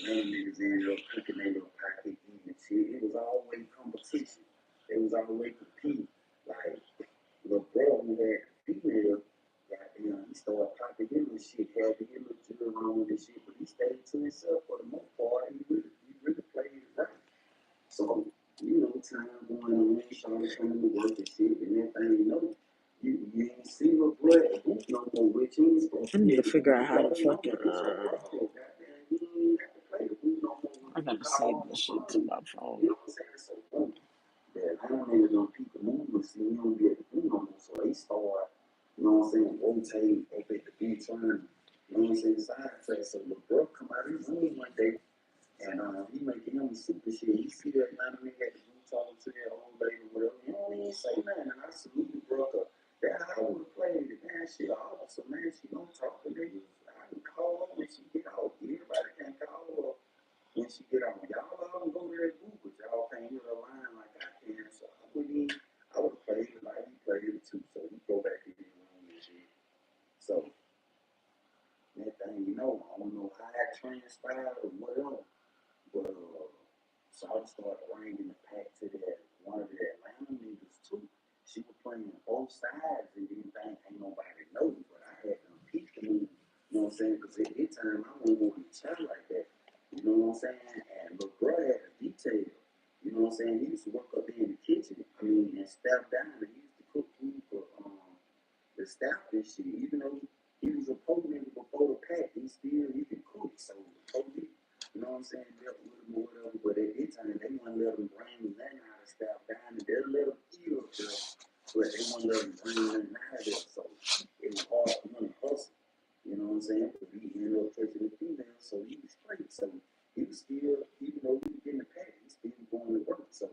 none niggas ended up cooking their little pocket eating shit. It was always competition. It was always competing. Like, little bro who had female, goddamn, he started popping his little shit, had his little drill on and shit, but he stayed to himself for the most part. He really played it right. So, time going on, started coming to work and shit, and everything, you ain't see no blood at Booth no more, which means I need to figure out how to fucking. I gotta save this shit to my phone. You know what I'm saying? So, I don't know them people moving, see, you don't be able to do no more. So they start, rotating up at the big turn, side track. So the bro come out of his room one day, and he making him super shit. He see that nigga at the room talking to that old lady or whatever. He don't even say nothing. And I salute the brother. That how I would have played it. Man, shit, awesome, man. She don't talk to niggas. I can call her when she get out. Everybody can call her when she get out. Y'all all go to that group, but y'all can't hear the line like I can. So I would have played it like he played it too. So we go back in the room and shit. So that thing, I don't know how it transpired or whatever. But so I started bringing the pack to that one of the Atlanta niggas too. She was playing both sides and didn't think ain't nobody know, but I had them peek the move. You know what I'm saying? Because at that time I wasn't going to chat like that. You know what I'm saying? And the bro had a detail. You know what I'm saying? He used to work up there in the kitchen. And step down. And he used to cook food for the staff and shit. Even though he was a poor nigga before the pack, he could cook. So the police, you know what I'm saying, dealt with him or whatever. But at that time, they wouldn't let him bring nothing out of staff down. And they'll let him eat up there. But they wouldn't let him bring nothing out of there. So it was hard for him to hustle. You know what I'm saying? But he ended up taking the female, so he was straight. So he was still, even though he was getting the pack, he still going to work. So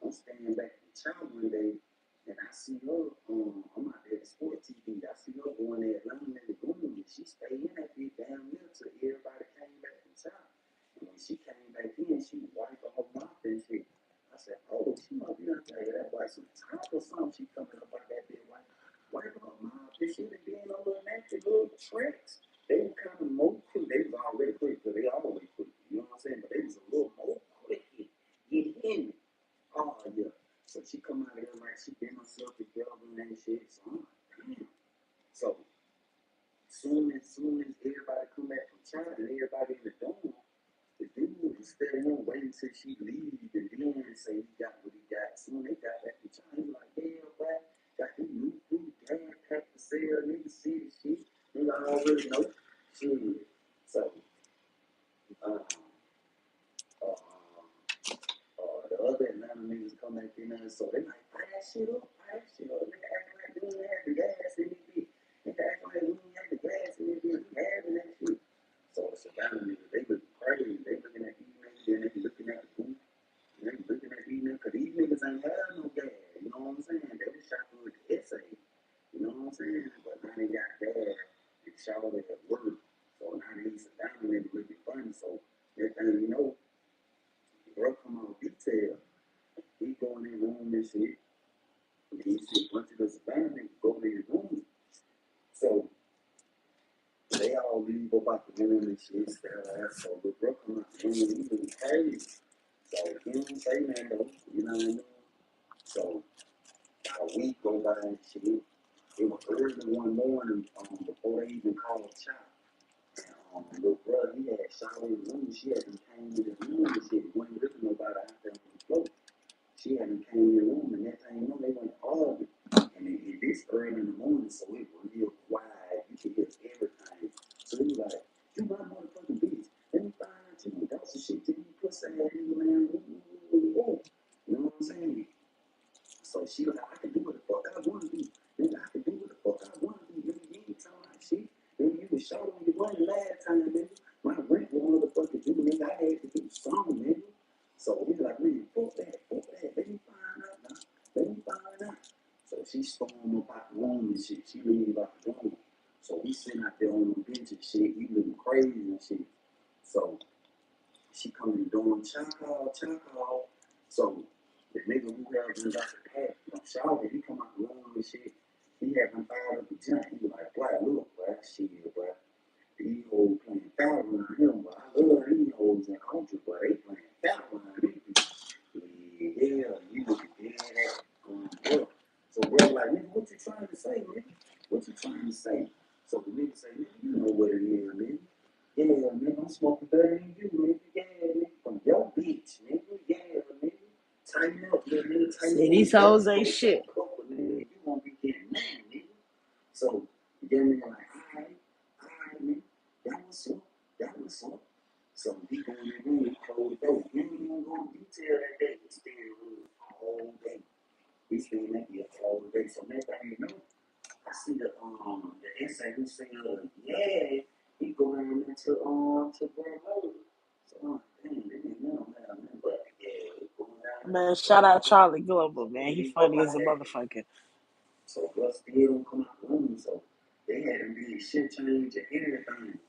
I'm standing back in the child one day, and I see her, I'm out there at Sport TV, I see her going there Atlanta in the room, and she stayed in that big damn mill till everybody came back from child. And when she came back in, she wiped her mouth and shit. I said, oh, she must be out there. That boy some top or something. She coming up out that big white her mouth. This shit and being on little nasty little tricks. They were kind of more quick. They was already quick, but they always quick. You know what I'm saying? But they was a little more quick. Get in it. Oh, yeah. So she come out of there like she been herself together and that shit. So I'm like, damn. So soon as everybody come back from China and everybody in the dorm, the dude was standing there waiting till she leave and then say he got what he got. Soon they got back from China, he was like, yeah, boy, got this new food, damn, pack to sell, nigga see the shit. Nigga already know shit. So, the other Atlanta niggas come back in there, so they like, fire shit up. Nigga acting like we ain't had the gas in this bitch. Nigga acting like we ain't had the gas in this bitch. We having that shit. So the Savannah niggas, they look crazy. They looking at these niggas, and they be looking at the booth. They be looking at these niggas, because these niggas ain't had no gas. You know what I'm saying? They was shopping with the essay. You know what I'm saying? But now they got gas. They shower at work. So now these Savannah niggas looking funny. So next thing you know, bro come out detail. He going in room and shit. And he see a bunch of the Savannah niggas go to his room. So they all leave about the room and shit. So the bro come out the room and he looking crazy. So he didn't say nothing though. You know what I mean? So a week go by and shit. It was early one morning before they even called Chop. Little brother, he had showered in his room. She hadn't came in his room and shit. Wasn't really nobody out there on the floor. She hadn't came in the room, and that thing, they went arguing. And it this early in the morning, so it was real quiet. You could hear everything. So he was like, you my motherfucking bitch. Let me find out you got some shit to you pussy ass nigga, man. You know what I'm saying? So she was like, I can do what the fuck I want to do. Nigga, I can do what the fuck I want to do. Nigga, you ain't talking about shit. Nigga, you was showing me money last time, nigga. My rent was motherfucking due, nigga. I had to do something, nigga. So he was like, man, fuck that. Let me find out now. Let me find out. So she stormed up out the room and shit. She leave out the room. So we sitting out there on the bench and shit. He looking crazy and shit. So she come in the door and chow call. So the nigga who had been got the pack, shower, he come out the room and shit. He had been fired up the jump. He was like, boy, look, boy, shit, boy. These hoes playing foul around him, but I love these hoes. than you, nigga. Yeah, nigga. From your bitch, nigga. Yeah, nigga. Tighten up, little nigga. See, Tighten these up. hoes ain't shit. Nigga. You won't be getting nothing, nigga. So, the young nigga like, alright, nigga. That was up. That was up. So, he go in the room, close the door. You ain't even go to detail that day. He stay in the room all day. He stay in that bitch all day. So, next thing you know, I see the essay who said, yeah, he go around to Grandma. So I'm like, dang, they didn't know, man. But yeah, he going down there Man, to shout out Grandma. Charlie Glover, man. He funny as a motherfucker. So Russ still don't come out the room. So they had to be shit change and everything.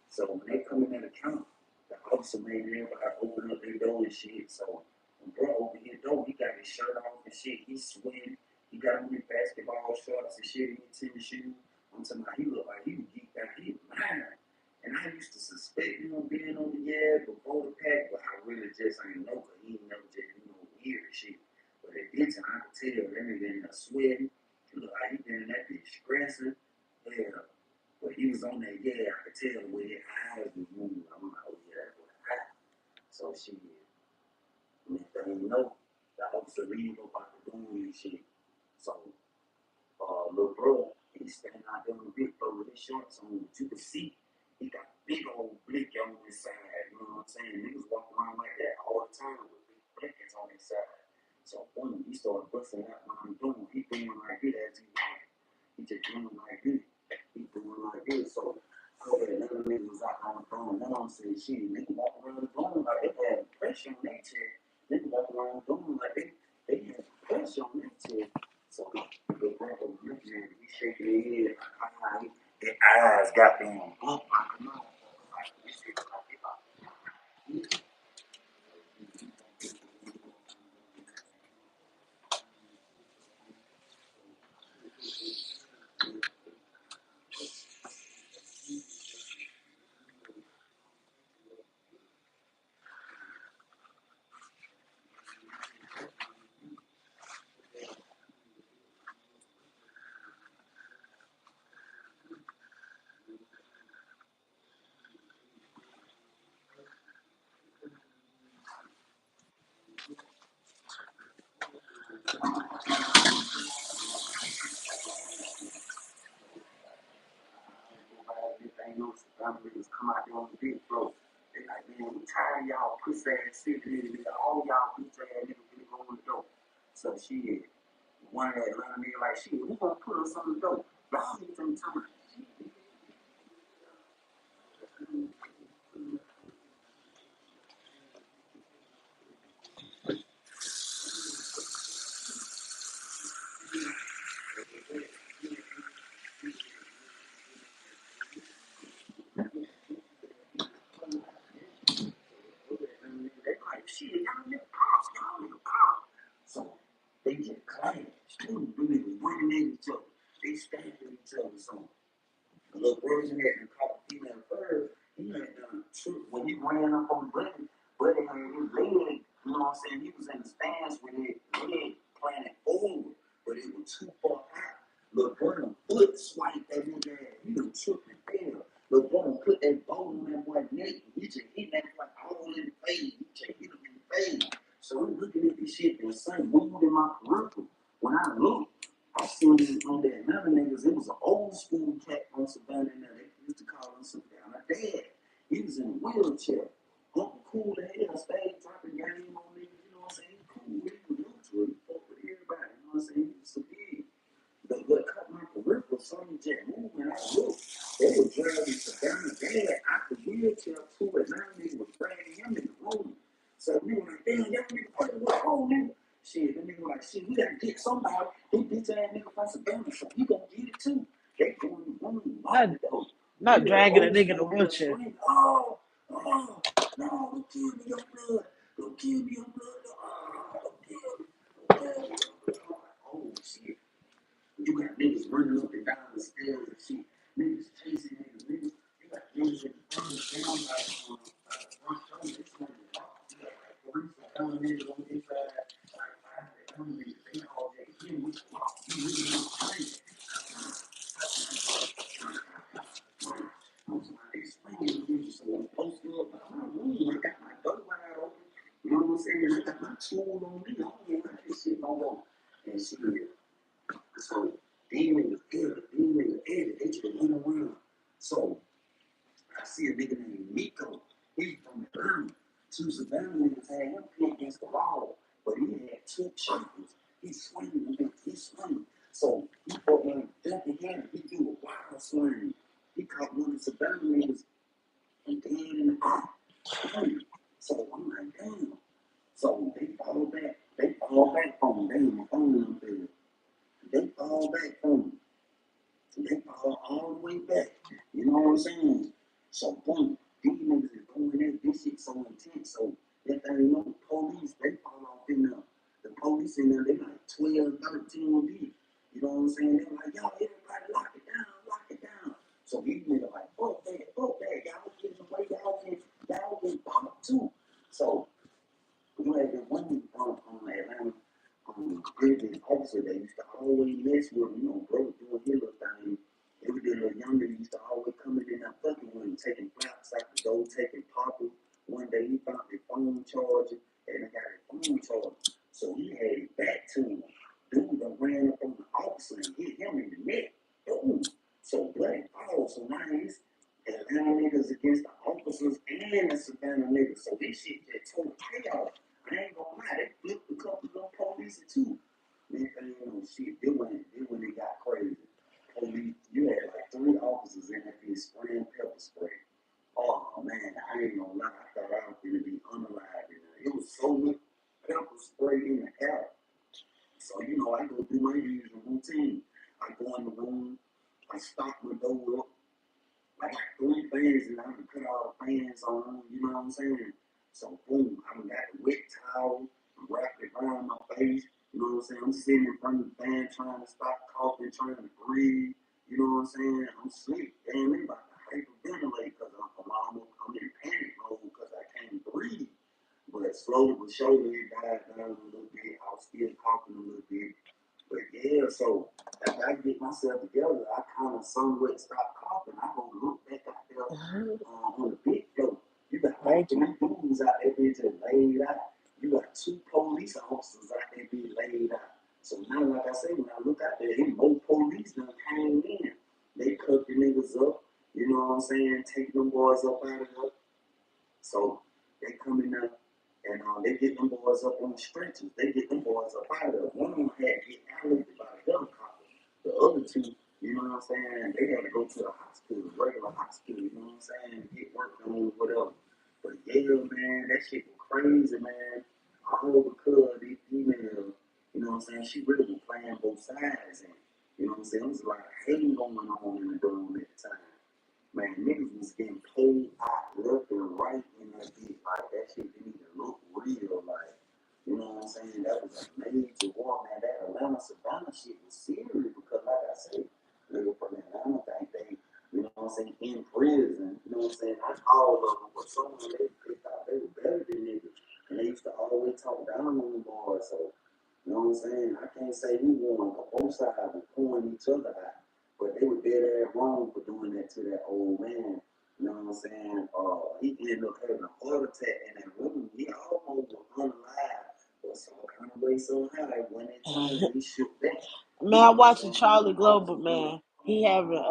So when they come in that account, the officer made everybody open up their door and shit. So when bro opened his door, he got his shirt off and shit. He's sweating. He got on his basketball shorts and shit in his tennis shoes. I'm talking about he looked like he was geeked out. He was mad. And I used to suspect him being on the yard before the pack, but I really just ain't know because he ain't never just, weird shit. But at this time, I could tell that nigga in there sweating. He looked like he been in that bitch stressing. Yeah. But he was on that, yeah, I could tell the way his eyes was moving. I'm like, oh yeah, that's what happened. So she, next thing you know, the officer leave about the room and shit. So, little bro, he's standing out there on the big floor with his shorts on, but you could see he got big old blick on his side. You know what I'm saying? Niggas walk around like that all the time with big blickers on his side. So, boom, he started busting out what I'm doing. He doing like this as he walking. He just doing like this. He doing like this. So, okay, another nigga was out on the phone. Mom said, shit, nigga walk around the phone like they had pressure on their chair. Nigga walk around the phone like they had pressure on their chair. So, the brother was looking at it. He shaking his head. His eyes got them up like a motherfucker. Like, this shit like it. Some niggas come out there on the big floor. They like, man, we tired of y'all pussy ass shit. All y'all bitch ass niggas finna go on the door. So she, one of that Atlanta nigga like, shit, we gonna put us on the door. Y'all niggas ain't talking. They like, shit, y'all nigga pop. So they just clashed. Them niggas running at each other. They stabbing each other. So the little version that you call female first, he had done true. When he ran up on Buddy had his leg, you know what I'm saying? He was in the stance with his leg planted forward, but it was too far out. Little brother foot swiped that nigga ass. He done tripped and fell. Little brother put that ball on that boy's neck. He just hit that like all in the face. He just hit him in the face. So I'm looking at this shit, and the sun moved in my peripheral. When I looked, I seen on that another niggas, it was an old school cat on Savannah and they used to call him Savannah Dad. He was in a wheelchair. Uncle cool as hell, stayed dropping game on niggas, you know what I'm saying? He cool, he was new to it, he fucked with everybody, you know what I'm saying? He was severe. But cut my peripheral, something just moved and I looked. They were driving Savannah Dad out the wheelchair to it. Now nigga was dragging him in the room. So we were like, damn, y'all nigga, what's wrong, nigga? Shit, the nigga like, shit, we gotta get somebody. They bitch ass nigga from Savannah, so you gonna get it too. They going to the room, lock the door. Not dragging a nigga in a wheelchair. Oh, no, don't kill me, your blood. Don't kill me, your blood. Don't kill me. Don't kill me. Oh, shit. You got niggas running up and down the stairs and shit. Niggas chasing niggas. You got niggas in the front down like, this one is off. You got like 3 niggas on the inside. Like 5 niggas. They all that. You really don't play. I'm explaining to you, so I'm posted up. a tool on me. I don't know how this shit gonna go. And she so these niggas edit, they just run around. So I see a nigga named Miko. He's from Atlanta. Two Savannah niggas had him pinned against the wall, but he had two choppers. He's swinging. So he put him jumping him. He do a wild swing. He caught one of the Savannah niggas and dead in the eye. So I'm like, damn. So they fall back. They fall back from him. They in my phone up there. They fall back from him. They fall all the way back. You know what I'm saying? So boom, these niggas is going in. This shit so intense. So that thing, the police, they fall off in there. The police in there, they like 12, 13 deep. You know what I'm saying? They're like, y'all, everybody lock it down. So these niggas like, fuck that. Y'all get away, y'all get popped too. So you had this one from Atlanta, prison officer that used to always mess with him, bro, doing his little thing. Every day, little younger, he used to always come in there fucking with him, taking flaps out the door, taking poppers. One day he found his phone charger, and I got his phone charger. So he had it back to him. Dude done ran up on the officer and hit him in the neck. Boom. So bloody falls. So now it's Atlanta niggas against the officers and the Savannah niggas. So this shit just total chaos. I ain't gonna lie, they flipped a couple of police too. Man, shit, they when it got crazy. Police, you had like 3 officers in that bitch spraying pepper spray. Oh man, I ain't gonna lie, I thought I was gonna be unalive in there. It was so much pepper spray in the air. So I go do my usual routine. I go in the room, I stop my door up. I got 3 fans and I can put all the fans on, you know what I'm saying? So boom, I got the wet towel, I'm wrapped it around my face, you know what I'm saying? I'm sitting in front of the fan trying to stop coughing, trying to breathe, you know what I'm saying? I'm asleep, damn, they about to hyperventilate because I'm in panic mode because I can't breathe. But slowly but surely it died down a little bit. I was still coughing a little bit. But yeah, so after I get myself together, I kind of somewhat stop coughing. I go look back out there on the big floor. You got like 3 dudes out there just laid out. You got 2 police officers out there being laid out. So now, like I say, when I look out there, more police done came in. They cut the niggas up, you know what I'm saying? Take them boys up out of there. So they come in there. And they get them boys up on stretchers. They get them boys up out of there. One of them had to get allocated by the helicopter. The other 2, you know what I'm saying, they had to go to the hospital, regular hospital, you know what I'm saying, get work done, whatever. But yeah, man, that shit was crazy, man. All because these females, you know what I'm saying, she really was playing both sides. And, you know what I'm saying, it was a lot of hating going on in the dorm at the time. Man, niggas was getting paid out left and right in that bitch. Like, that shit didn't even look real. Like, you know what I'm saying? That was a major war, man. That Atlanta Savannah shit was serious because, like I said, niggas from Atlanta think they, you know what I'm saying, in prison. You know what I'm saying? Not all of them, but some of them, they thought they were better than niggas. And they used to always talk down on them boys. So, you know what I'm saying? I can't say who won, but both sides were pulling each other out. But they were dead ass wrong for doing that to that old man. You know what I'm saying? He ended up having a heart attack in that room. He almost was unalive. But some kind of way somehow when they tried, he shook back. Man, I watching Charlie Global, man. He having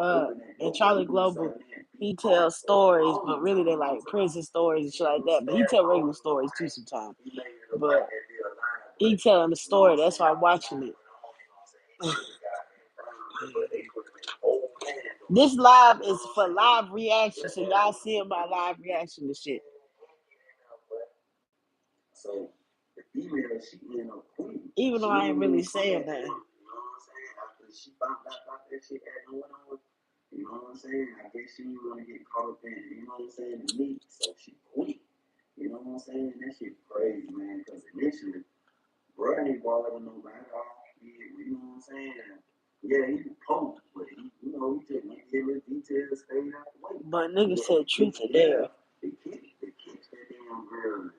and Charlie Global, he tells stories, but really they like prison stories and shit like that. But he tell regular stories too sometimes. But he telling the story, that's why I'm watching it. This live is for live reaction, so y'all seeing my live reaction to shit. So the female, she ended up quitting. Even though I ain't really saying that. You know what I'm saying? After she found out about that shit had going on, you know what I'm saying? I guess she didn't want to get caught up in it, you know what I'm saying? The meat, so she quit. You know what I'm saying? That shit crazy, man, because initially, bro ain't bothering nobody. You know what I'm saying? Yeah, he was poked, but he just went in the details, stayed out the way. But niggas said truth or dare. They kicked that damn girl.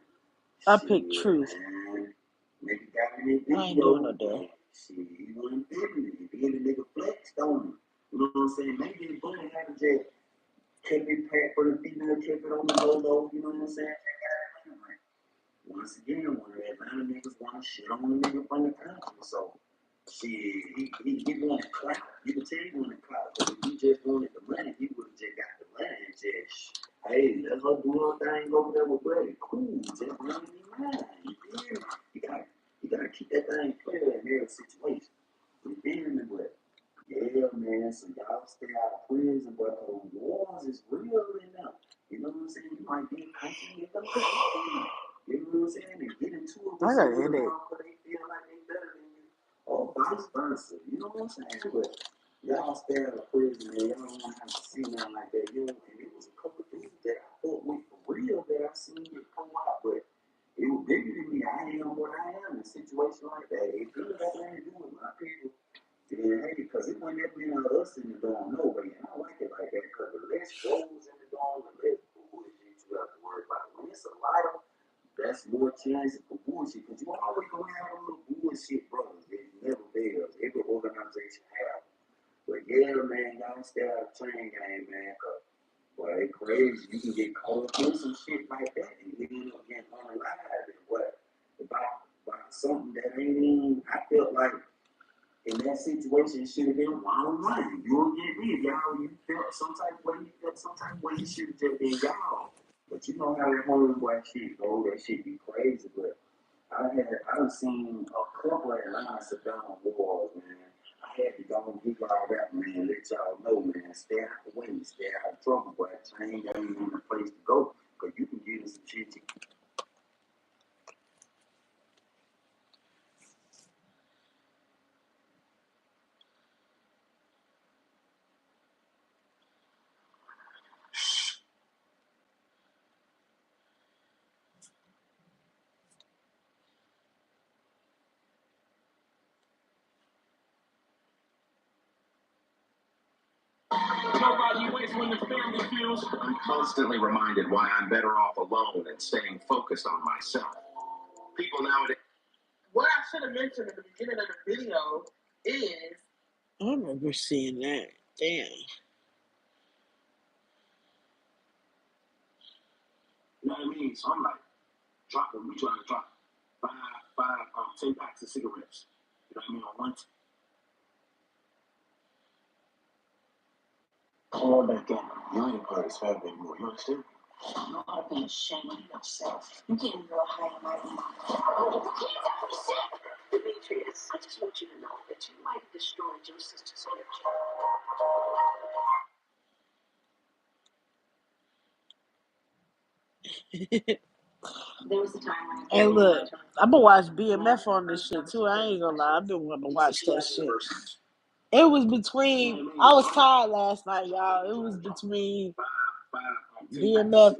I picked truth. Man. Nigga got in that video. I ain't doing no dare. Shit, he wasn't feeling it. Then the nigga flexed on him. You know what I'm saying? Maybe the bully had to just kept it packed for the female, kept it on the low, you know what I'm saying? once again, when the Atlanta niggas want to shit on the nigga from the country, so shit, he wanted clout. You can tell he wanted clout, but if he just wanted the money, he would have just got the money and just, hey, let her do her thing over there with Buddy. Cool, just run me mine. You feel me? You gotta keep that thing clear in every situation. You feel me? But yeah, man, so y'all stay out of prison, but the wars is real enough. You know what I'm saying? You might be constantly the last. You know what I'm saying? And get into it with someone because they feel like they better than you. Or vice versa. You know what I'm saying? But y'all stay out of prison and y'all don't want to have to see nothing like that. You know, and it was a couple of dudes that I thought with for real that I seen it come out, but it was bigger than me. I am what I am in a situation like that. It really got nothing to do with my people. Yeah, hey, because it wasn't that many of us in the dorm, no way. And I like it like that because the less goes in the dorm, the less bullshit you have to worry about. When it's a lot of, that's more chance for bullshit because you always gonna have a little bullshit brothers. It never fails. Every organization have. But yeah, man, y'all stay out of train game, man. Cause boy, it's crazy. You can get caught up in some shit like that and you end up getting unalive and what about something that ain't even. I felt like. In that situation, it should have been one-on-one. You don't get me. Y'all, you felt some type of way, you felt some type of way, it should have just been y'all. But you know how that homeboy shit go, that shit be crazy. But I done seen a couple of Atlanta Savannah wars, man. I had to go and give y'all that, man, let y'all know, man. Stay out the way, stay out of trouble, but train ain't in the place to go. Because you can get in some shit you. I'm constantly reminded why I'm better off alone and staying focused on myself. People nowadays. What I should have mentioned at the beginning of the video is. I remember seeing that. Damn. You know what I mean? So I'm like, we trying to drop 10 packs of cigarettes. You know what I mean? On one. Call back in. You ain't a part of this family anymore. You understand? You ought to be ashamed of yourself. You getting real high and mighty. Oh, you can't ever sick. Demetrius, I just want you to know that you might have destroyed your sister's future. There was a time when. Hey, look, I'm gonna watch BMF on this shit too. I ain't gonna lie, I've been wanting to watch that shit. It was between. I was tired last night, y'all. It was between BMF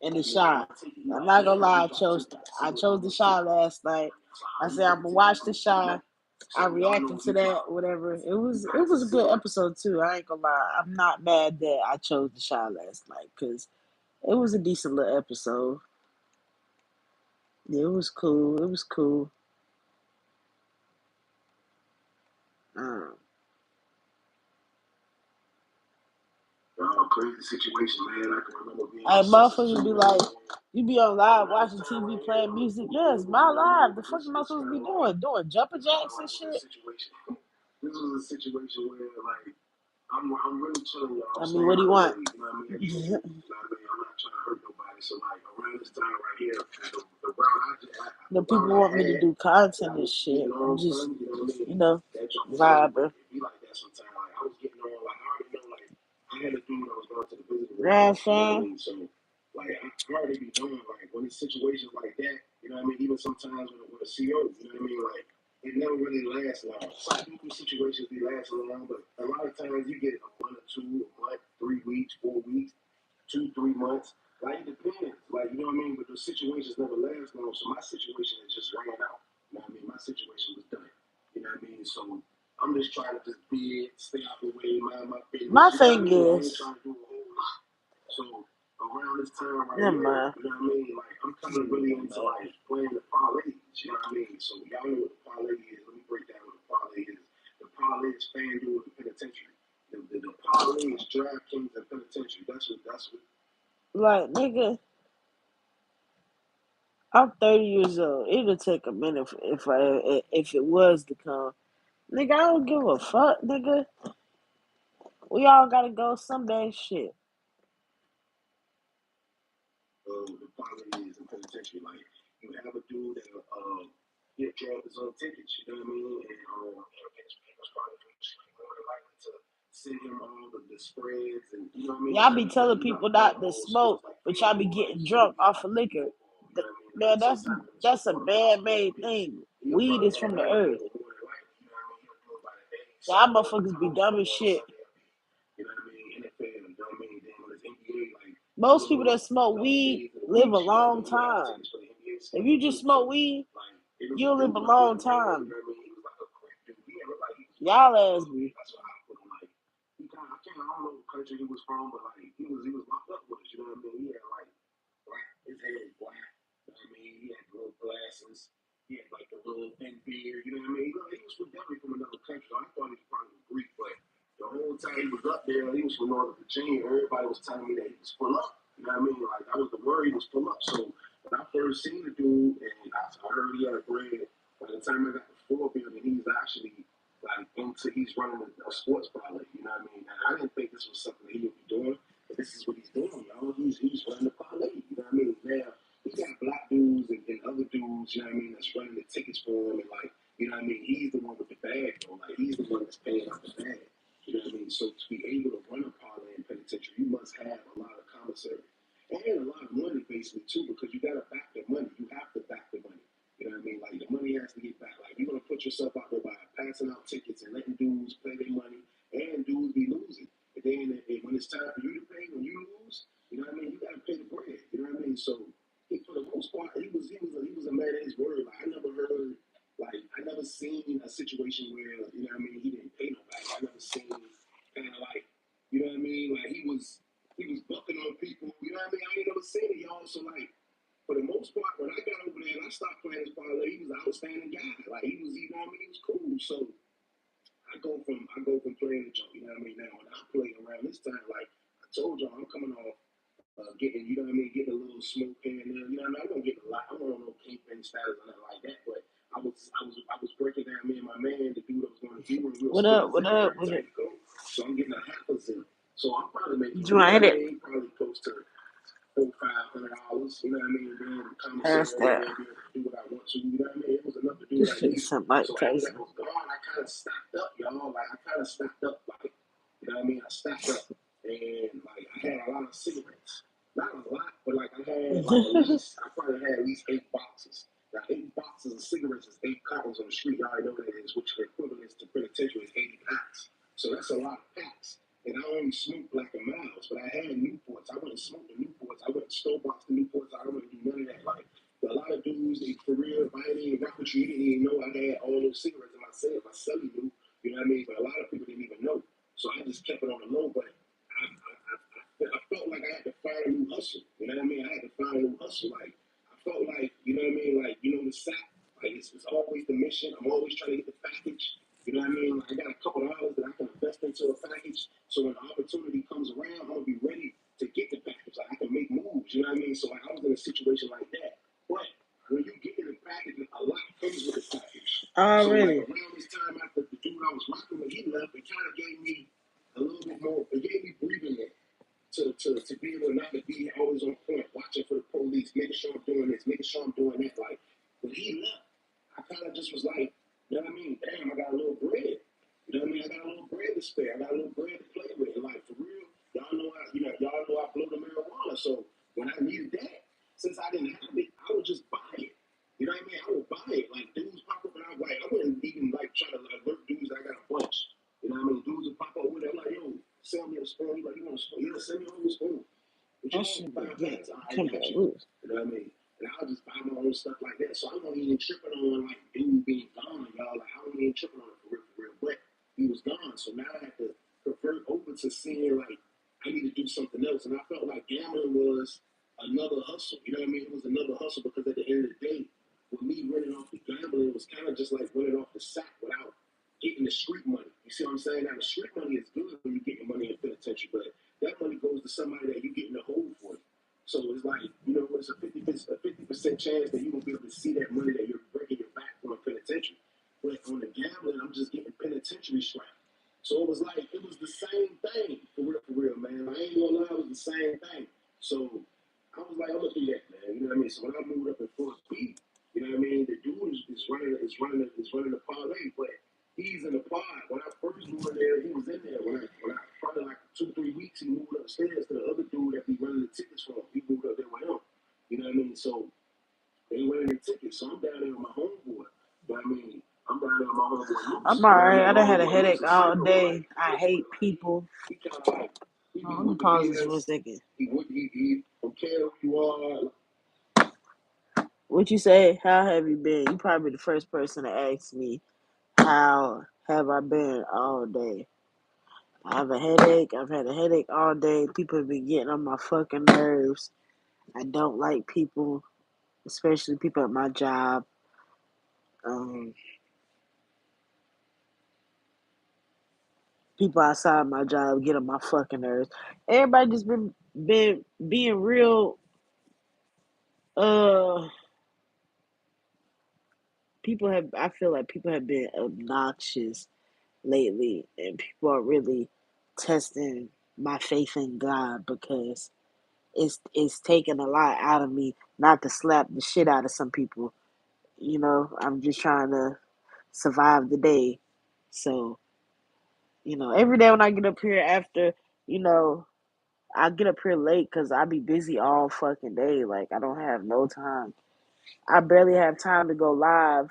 and the Shot. I'm not gonna lie, I chose the Shot last night. I said I'm gonna watch the Shot. I reacted to that, whatever. It was a good episode too. I ain't gonna lie. I'm not mad that I chose the Shot last night because it was a decent little episode. Yeah, it was cool. It was cool. Crazy situation, man. I can remember being. Hey, motherfuckers be like, you be on live watching TV playing music. Yes, my live. The fuck am I supposed to be doing? Doing jumper jacks and shit? This was a situation where, like, I'm really chilling, y'all. I mean, what do you want? You know what I mean? I'm not trying to hurt nobody. So, like, around this time right here, the round the people want me to do content and shit. I'm just, vibing. Be like that sometimes. Like, I was getting on, like, I already know, like, I had a dude I was going to the visitor room. Yeah, fam. So, like, I already be knowing, like, when it's situations like that, you know what I mean? Even sometimes with a CO, you know what I mean? Like, it never really lasts long. Some people situations be lasting long, but a lot of times you get a 1 or 2, a month, 3 weeks, 4 weeks, 2, 3 months. Like, it depends. Like, you know what I mean? But the situations never last long. So my situation has just ran out. You know what I mean? My situation was done. You know what I mean? So I'm just trying to just be it, stay out the way, mind my business. My thing is. Trying to do a whole lot. So around this time right Yeah, here, man. you know what I mean? Like, I'm kind of really into, like, playing the parlays, you know what I mean? So y'all know what the parlay is. Let me break down what the parlay is. The parlay is FanDuel and Penitentiary. The parlay is DraftKings and Penitentiary. That's what. Like, nigga, I'm 30 years old. It'll take a minute if it was to come. Nigga, I don't give a fuck, nigga. We all gotta go someday. Shit. The quality is in penitentiary. Like, you have a dude that get drugs on tickets, you know what I mean? And it's probably more than likely to send him all the spreads and you know what I mean? Y'all be telling people not to smoke, but y'all be getting drunk off of liquor. Man, that's a man-made thing. Weed is from the earth. Y'all motherfuckers be dumb as shit. You know what I mean? NFL, you know what I mean? Then when it's NBA, like Most people that smoke weed live a long time. If you just smoke weed, you'll live a long time. Y'all ass be. I don't know what country he was from, but like he was locked up with us, you know what I mean? He had like black, his hair was black, you know what I mean? He had little glasses, he had like a little thin beard, you know what I mean? He was definitely from another country, so I thought he was probably Greek, but the whole time he was up there, he was from Northern Virginia, everybody was telling me that he was full up, you know what I mean? Like that was the word, he was full up. So when I first seen the dude and I heard he had bread, by the time I got the floor building, he was actually like he's running a sports parlay, you know what I mean? And I didn't think this was something he would be doing, but this is what he's doing, y'all. He's running the parlay, you know what I mean? Now he got black dudes and other dudes, you know what I mean, that's running the tickets for him and like, you know what I mean? He's the one with the bag though, like he's the one that's paying out the bag. You know what I mean? So to be able to run a parlay in penitentiary, you must have a lot of commissary and a lot of money basically too, because you gotta back the money. You have to back the money. You know what I mean? Like the money has to get back. Like you're gonna put yourself out there by passing out tickets and letting dudes play their money, and dudes be losing. And then when it's time for you to pay, when you lose, you know what I mean? You gotta pay the bread. You know what I mean? So for the most part, he was a man of his word. Like I never seen a situation where you know what I mean he didn't pay nobody. I never seen kind of like you know what I mean? Like he was bucking on people. You know what I mean? I ain't never seen it, y'all. So like for the most part, when I got over there and I stopped playing his parlay, he was an outstanding guy. Like he was, you know what I mean? He was cool. So I go from playing the jump, you know what I mean? Now when I play around this time, like I told y'all, I'm coming off getting, you know what I mean, getting a little smoke in there. You know what I mean? I wasn't getting a lot. I wasn't on no kingpin status or nothing like that, but I was breaking down me and my man, the dude that was going to be with. We What up? What up? What up? So I'm getting a half a zip. So I'm probably making probably close to $400-500, you know what I mean? And then the commissary, I'll be able to do what I want to, you know what I mean? It was enough to do what I needed. So after that was gone, I kind of stacked up, y'all. Like I kind of stacked up, like you know what I mean? I stacked up, and like I had a lot of cigarettes. Not a lot, but like I had like I probably had at least 8 boxes. Now 8 boxes of cigarettes is 8 cartons on the street. Y'all already know what that is, which equivalent to penitentiary is 80 packs. So that's a lot of packs. And I only smoked Black and Milds, but I had Newports. I wouldn't smoke the Newports. I wouldn't store box the Newports. I wouldn't do none of that. Like a lot of dudes, they for real, if I didn't even rock with you, you didn't even know I had all those cigarettes in my celly. My celly knew, you know what I mean? But a lot of people didn't even know. So I just kept it on the low. But I felt like I had to find a new hustle. You know what I mean? I had to find a new hustle. Like I felt like, you know what I mean? Like, you know, the sack, like it's always the mission. I'm always trying to get the package. You know what I mean? Like, I got a couple of dollars that I can invest into a package. So when the opportunity comes around, I'm gonna be ready to get the package. Like I can make moves. You know what I mean? So like, I was in a situation like that. But when you get in the package, a lot comes with the package. So like around this time after the dude I was rocking with, he left. It kind of gave me a little bit more. It gave me breathing room to be able not to be always on point, watching for the police, making sure I'm doing this, making sure I'm doing that. Like when he left, I kind of just was like, you know what I mean? Damn, I got a little bread. You know what I mean? I got a little bread to spare. I got a little bread to play with. And like for real, y'all know I blow the marijuana. So when I needed that, since I didn't have it, I would just buy it. You know what I mean? I would buy it. Like dudes pop up and I wouldn't even like try to alert dudes that I got a bunch. You know what I mean? Dudes would pop up with it. I'm like, yo, sell me a spoon. He's like, you want a spoon? Yeah, send me a whole spoon. But you want 5 packs? I got you. You know what I mean? And I'll just buy my own stuff like that. So I wasn't even tripping on like dude being gone, y'all. Like I wasn't even tripping on it for real. But he was gone. So now I had to convert over to seeing like I need to do something else. And I felt like gambling was another hustle. You know what I mean? It was another hustle because at the end of the day, with me running off the gambling, it was kind of just like running off the sack without getting the street money. You see what I'm saying? Now the street money is good when you get your money in penitentiary, but that money goes to somebody that you get in the hole for. So it's like, you know, it's a 50% 50% chance that you won't be able to see that money that you're breaking your back on penitentiary. But on the gambling, I'm just getting penitentiary strike. So it was the same thing for real, man. I ain't gonna lie, it was the same thing. So I was like, I'm gonna do that, man. You know what I mean? So when I moved up in Fort Speed, you know what I mean? The dude is running the parlay, but he's in the pod. When I first moved in there, he was in there. When I probably like 2-3 weeks, he moved upstairs to the other dude that be running the tickets for him. He moved up there with him. You know what I mean? So they running the tickets. So I'm down there with my homeboy. You know what I mean? I'm down there with my homeboy I'm Loose. You know what I alright. mean? I My done had a homeboy Loose headache is all psycho, day. right? I Guess what? hate people. He kind of like he be Let me with the pause this for a BS. second. He don't care who you are. What you say? How have you been? You probably the first person to ask me how have I been all day. I have a headache. I've had a headache all day. People have been getting on my fucking nerves. I don't like people, especially people at my job. Um, People outside my job get on my fucking nerves. Everybody just been being real. Uh, People have. I feel like people have been obnoxious lately, and people are really testing my faith in God because it's taking a lot out of me not to slap the shit out of some people. You know, I'm just trying to survive the day. So, every day when I get up here after, you know, I get up here late because I be busy all fucking day. Like, I don't have no time. I barely have time to go live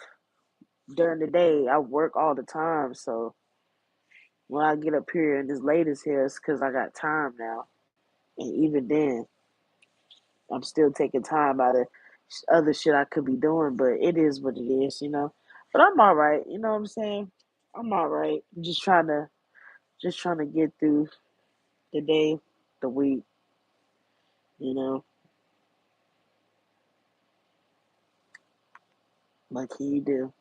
during the day. I work all the time. So, when I get up here and as late as here, it's because I got time now. And even then, I'm still taking time out of other shit I could be doing, but it is what it is. But I'm all right. You know what I'm saying? I'm all right. Just trying to get through the day, the week. You know, like you do.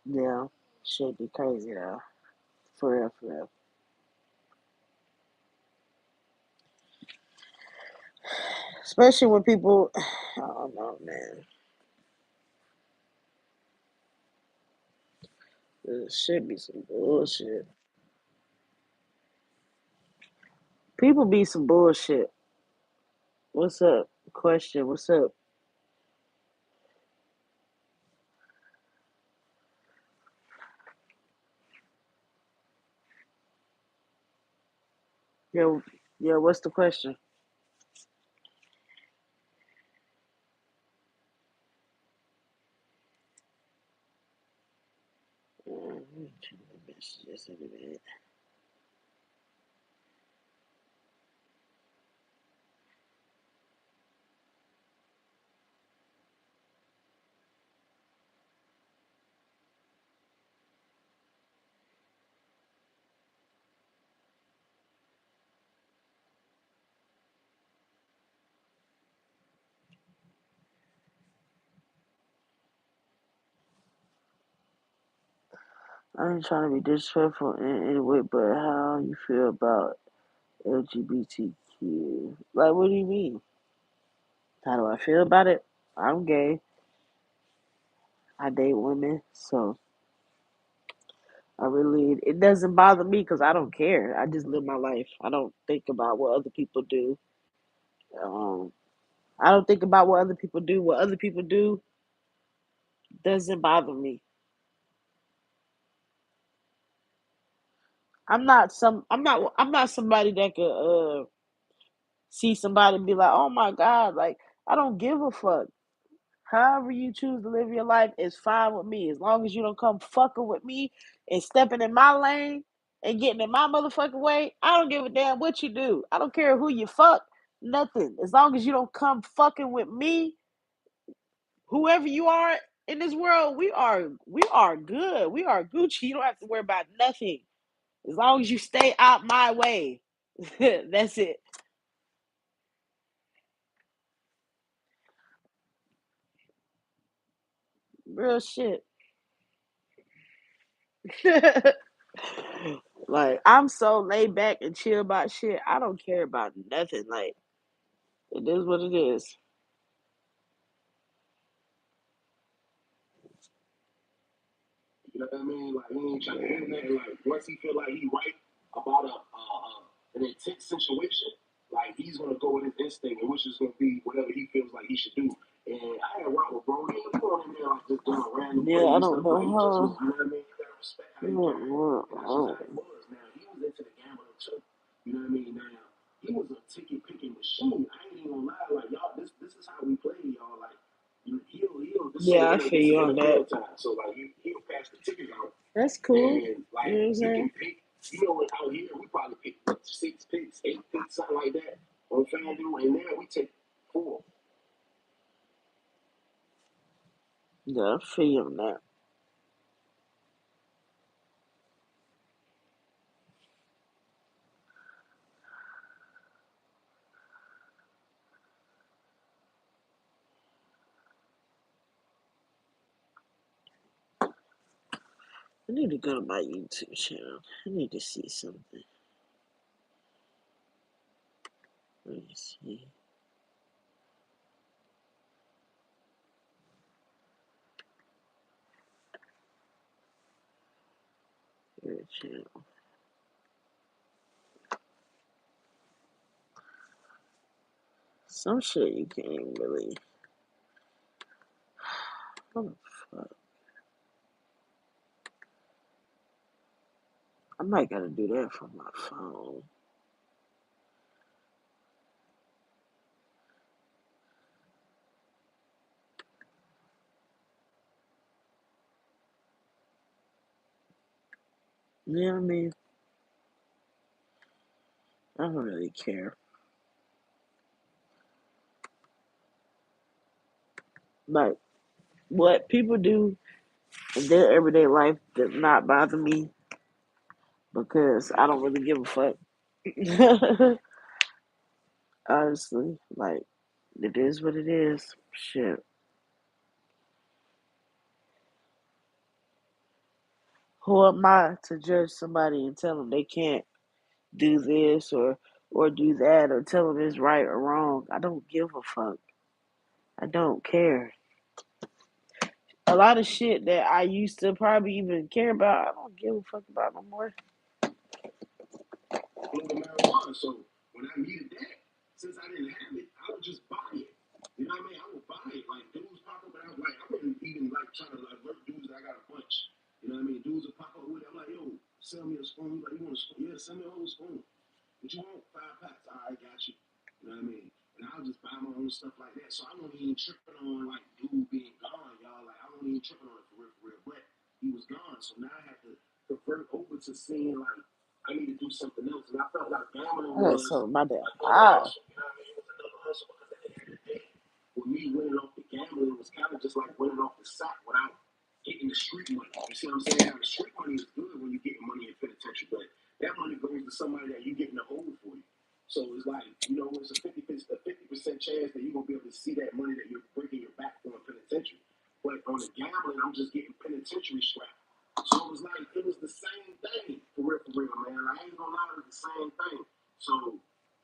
Yeah, shit be crazy though. For real, for real. Especially when people, I don't know, man. This shit be some bullshit. People be some bullshit. What's up? Question. What's up? Yeah, yeah. What's the question? Let me check the messages in a minute. I ain't trying to be disrespectful in any way, but how you feel about LGBTQ? Like, what do you mean? How do I feel about it? I'm gay. I date women, so it doesn't bother me because I don't care. I just live my life. I don't think about what other people do. Um, I don't think about what other people do. What other people do doesn't bother me. I'm not somebody that could see somebody and be like, oh my God, like I don't give a fuck. However you choose to live your life is fine with me. As long as you don't come fucking with me and stepping in my lane and getting in my motherfucking way, I don't give a damn what you do. I don't care who you fuck, nothing. As long as you don't come fucking with me, whoever you are in this world, we are good. We are Gucci. You don't have to worry about nothing. As long as you stay out my way. That's it. Real shit. Like I'm so laid back and chill about shit. I don't care about nothing. Like It is what it is. You know what I mean? Like, he ain't trying to hear nothing. Like, once he feel like he right about an intense situation, like, he's going to go with his instinct, and which is going to be whatever he feels like he should do. And I had rock with bro. He going in there, like, just doing random Yeah, I crazy don't stuff. Like, he just was, know you know what I mean? You got to respect how he carried. And that's just how he was. Now, he was into the gambling, too. You know what I mean? Now, he was a ticket-picking machine. I ain't even going to lie. Like, y'all, this is how we play, y'all. Like, he'll this Yeah, I is feel this is you on that. NFL time. So like he'll pass the tickets out That's cool. and You like know what I'm you saying? can pick. You know, out here we probably pick 6 picks, 8 picks, something like that on FanDuel, and now we take 4. Yeah, I feel you on that. I need to go to my YouTube channel. I need to see something. Let me see. Your channel. Some shit you can't even really. What the fuck? I might gotta do that from my phone. You know what I mean? I don't really care. Like, what people do in their everyday life does not bother me because I don't really give a fuck. Honestly, like, it is what it is. Shit. Who am I to judge somebody and tell them they can't do this or do that or tell them it's right or wrong? I don't give a fuck. I don't care. A lot of shit that I used to probably even care about, I don't give a fuck about no more. Marijuana. So when I needed that, since I didn't have it, I would just buy it. You know what I mean? I would buy it. Like dudes pop up and I was like, I wouldn't even like trying to like alert dudes that I got a bunch. You know what I mean? Dudes would pop up with it. I'm like, yo, sell me a spoon. Like, you want a spoon? Yeah, send me a whole spoon. What you want? 5 packs. All right, got you. You know what I mean? And I'll just buy my own stuff like that. So I wasn't even tripping on like dude being gone, y'all. Like I wasn't even tripping on it for real. But he was gone. So now I had to convert over to seeing like I need to do something else. And I felt like gambling I got was something in my damn another eye. hustle. You know what I mean? It was another hustle because at the end of the day, with me winning off the gambling, it was kind of just like winning off the sack without getting the street money. You see what I'm saying? Now, the street money is good when you're getting money in penitentiary, but that money goes to somebody that you're getting to hold for you. So it's like, you know, it's a 50% chance that you're going to be able to see that money that you're breaking your back for in penitentiary. But on the gambling, I'm just getting penitentiary strap. So it was like, it was the same thing, for real, man. I ain't gonna lie, it was the same thing. So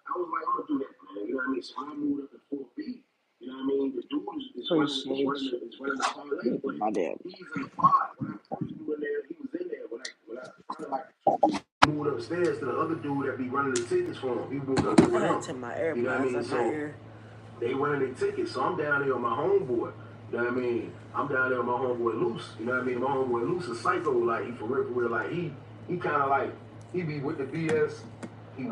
I was like, I'm gonna do that, man. You know what I mean? So I moved up to 4B. You know what I mean? The dude is Appreciate you. running the parlay, but My damn. he's in the pod. When I first knew in there, he was in there. When I finally like moved upstairs to the other dude that be running the tickets for him. He moved up there I with gotta him. take my You know what I AirPods mean? out my So ear. they running their tickets. So I'm down there on my homeboy. You know what I mean? I'm down there on my homeboy Loose. You know what I mean? My homeboy Loose is psycho. Like he for real. Like he kind of like he be with the BS. He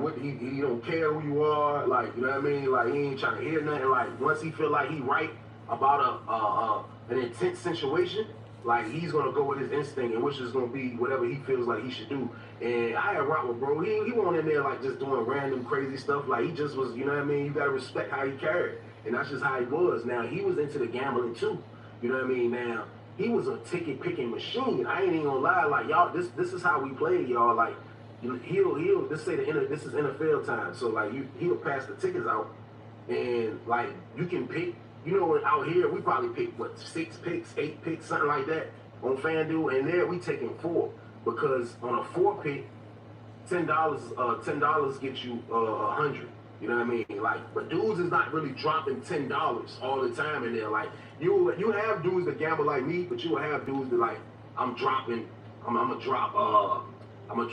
don't care who you are. Like you know what I mean? Like he ain't trying to hear nothing. Like once he feel like he right about an intense situation, like he's gonna go with his instinct and which is gonna be whatever he feels like he should do. And I had rock with bro. He wasn't in there like just doing random crazy stuff. Like he just was, you know what I mean? You gotta respect how he carried. And that's just how he was. Now he was into the gambling too. You know what I mean? Now he was a ticket picking machine. I ain't even gonna lie, like y'all, this is how we played, y'all. Like he'll let's say this is NFL time. So like he'll pass the tickets out and like you can pick. You know, out here we probably pick what 6 picks, 8 picks, something like that on FanDuel, and there we taking 4 because on a 4 pick, $10 gets you 100. You know what I mean? Like, but dudes is not really dropping $10 all the time in there. Like, you have dudes that gamble like me, but you will have dudes that like, I'm gonna drop five, I'm gonna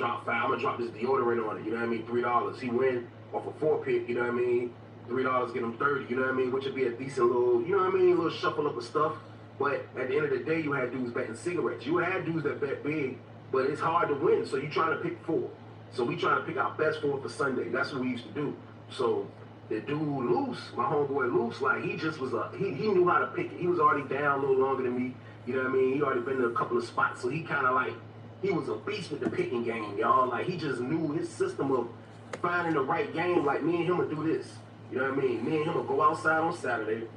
drop this deodorant on it. You know what I mean? $3. He win off a 4-pick. You know what I mean? $3 get him 30. You know what I mean? Which would be a decent little, you know what I mean? A little shuffle up of stuff. But at the end of the day, you had dudes betting cigarettes. You had dudes that bet big, but it's hard to win. So you trying to pick 4. So we trying to pick our best 4 for Sunday. That's what we used to do. So the dude Loose, my homeboy Loose, like he just was he knew how to pick it. He was already down a little longer than me. You know what I mean? He already been to a couple of spots. So he kind of like, he was a beast with the picking game, y'all. Like he just knew his system of finding the right game. Like me and him would do this. You know what I mean? Me and him would go outside on Saturday,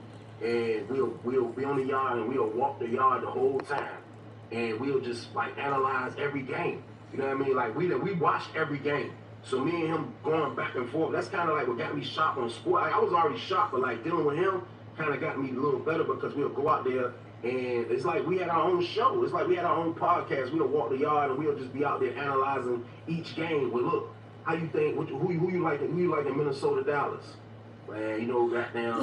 and we'll be on the yard, and we'll walk the yard the whole time, and we'll just like analyze every game. You know what I mean? Like we watched every game. So me and him going back and forth. That's kind of like what got me sharp on sport. I was already sharp, but like dealing with him kind of got me a little better because we'll go out there, and it's like we had our own show. It's like we had our own podcast. We'll walk the yard, and we'll just be out there analyzing each game. Well, look, how you think? Who you like? Who you like in Minnesota, Dallas? Man, you know, goddamn,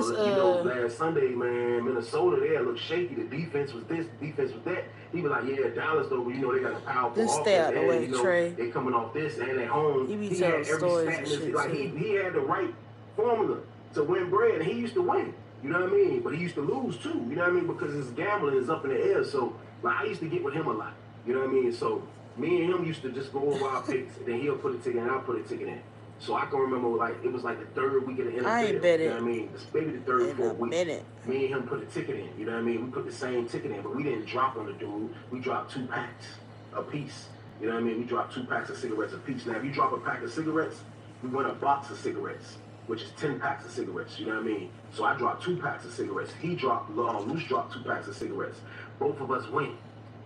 last Sunday, man, Minnesota, there looked shaky. The defense was this, the defense was that. He was like, yeah, Dallas, though, but, you know, they got a powerful Just stay out offense. the way, You know, Trey. they coming off this, and at home, He be he telling had every stories stat. and shit, Like, too. he had the right formula to win bread, and he used to win. You know what I mean? But he used to lose, too. You know what I mean? Because his gambling is up in the air. So, like, I used to get with him a lot. You know what I mean? So, me and him used to just go over our picks, and then he'll put a ticket in, I'll put a ticket in. So I can remember, like, it was like the 3rd week of the NFL. I ain't bet You it. know what I mean? Maybe the 3rd or 4th week. Minute. Me and him put a ticket in. You know what I mean? We put the same ticket in, but we didn't drop on the dude. We dropped 2 packs a piece. You know what I mean? We dropped 2 packs of cigarettes a piece. Now, if you drop a pack of cigarettes, we win a box of cigarettes, which is 10 packs of cigarettes. You know what I mean? So I dropped 2 packs of cigarettes. Loose dropped 2 packs of cigarettes. Both of us win.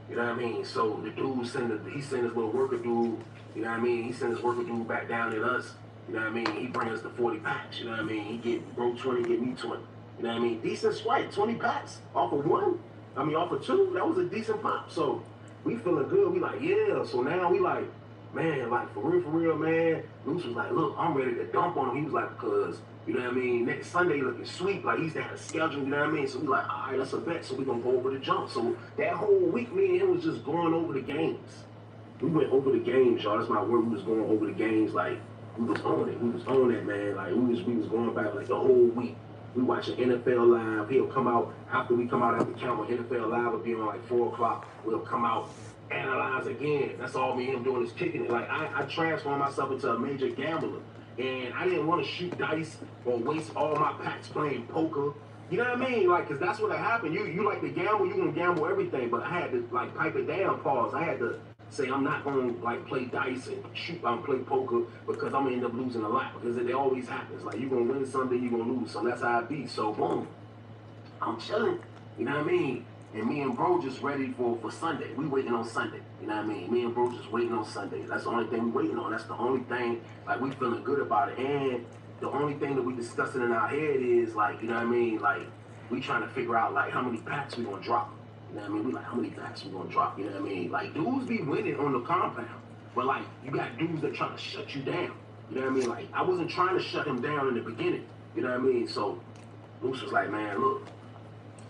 You know what I mean? So the dude he sent his little worker dude. You know what I mean? He sent his worker dude back down at us. You know what I mean? He bring us the 40 packs. You know what I mean? He get broke 20, get me 20. You know what I mean? Decent strike, 20 packs off of 1. I mean, off of 2. That was a decent pop. So we feeling good. We like, yeah. So now we like, man, like for real, man. Luce was like, look, I'm ready to dump on him. He was like, because, you know what I mean? Next Sunday looking sweet. Like, he used to have a schedule, you know what I mean? So we like, all right, that's a bet. So we going to go over the jump. So that whole week, me and him was just going over the games. We went over the games, y'all. That's my word. We was going over the games. Like, we was on it. We was on it, man. Like, we was going back like the whole week. We watching NFL Live. He'll come out after we come out after count. When NFL Live will be on like 4 o'clock. We'll come out, analyze again. That's all me and him doing is kicking it. Like, I transformed myself into a major gambler. And I didn't want to shoot dice or waste all my packs playing poker. You know what I mean? Like, because that's what happened. You like to gamble, you going to gamble everything. But I had to, like, pipe it down, pause. I had to say I'm not going to, like, play dice and play poker because I'm going to end up losing a lot. Because it always happens. Like, you're going to win Sunday, you're going to lose. So that's how it be. So, boom. I'm chilling. You know what I mean? And me and bro just ready for Sunday. We waiting on Sunday. You know what I mean? Me and bro just waiting on Sunday. That's the only thing we waiting on. That's the only thing, like, we feeling good about it. And the only thing that we discussing in our head is, like, you know what I mean? Like, we trying to figure out, like, how many packs we gonna drop. You know what I mean? We like, how many packs we gonna drop? You know what I mean? Like, dudes be winning on the compound. But, like, you got dudes that trying to shut you down. You know what I mean? Like, I wasn't trying to shut him down in the beginning. You know what I mean? So, Luce was like, man, look,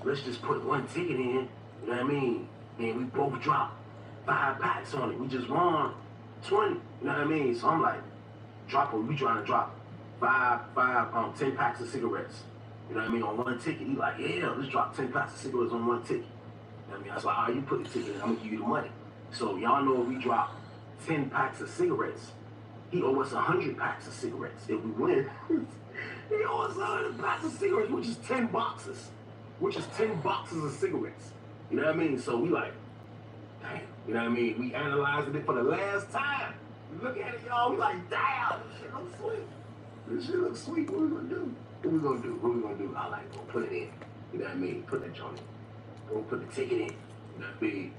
let's just put 1 ticket in. You know what I mean? And we both dropped 5 packs on it. We just won 20. You know what I mean? So I'm like, we trying to drop 10 packs of cigarettes. You know what I mean? On 1 ticket. He like, yeah, let's drop 10 packs of cigarettes on 1 ticket. You know what I mean? I was like, all right, you put the ticket in, I'm gonna give you the money. So y'all know if we drop 10 packs of cigarettes, he owe us 100 packs of cigarettes. If we win, he owe us 100 packs of cigarettes, which is 10 boxes. Which is 10 boxes of cigarettes. You know what I mean? So we like, damn. You know what I mean? We analyzed it for the last time. We look at it, y'all. We like, damn, this shit looks sweet. This shit looks sweet. What we gonna do? What we gonna do? What we gonna do? I like, go put it in. You know what I mean? Put that joint in. Go put the ticket in. You know what I mean?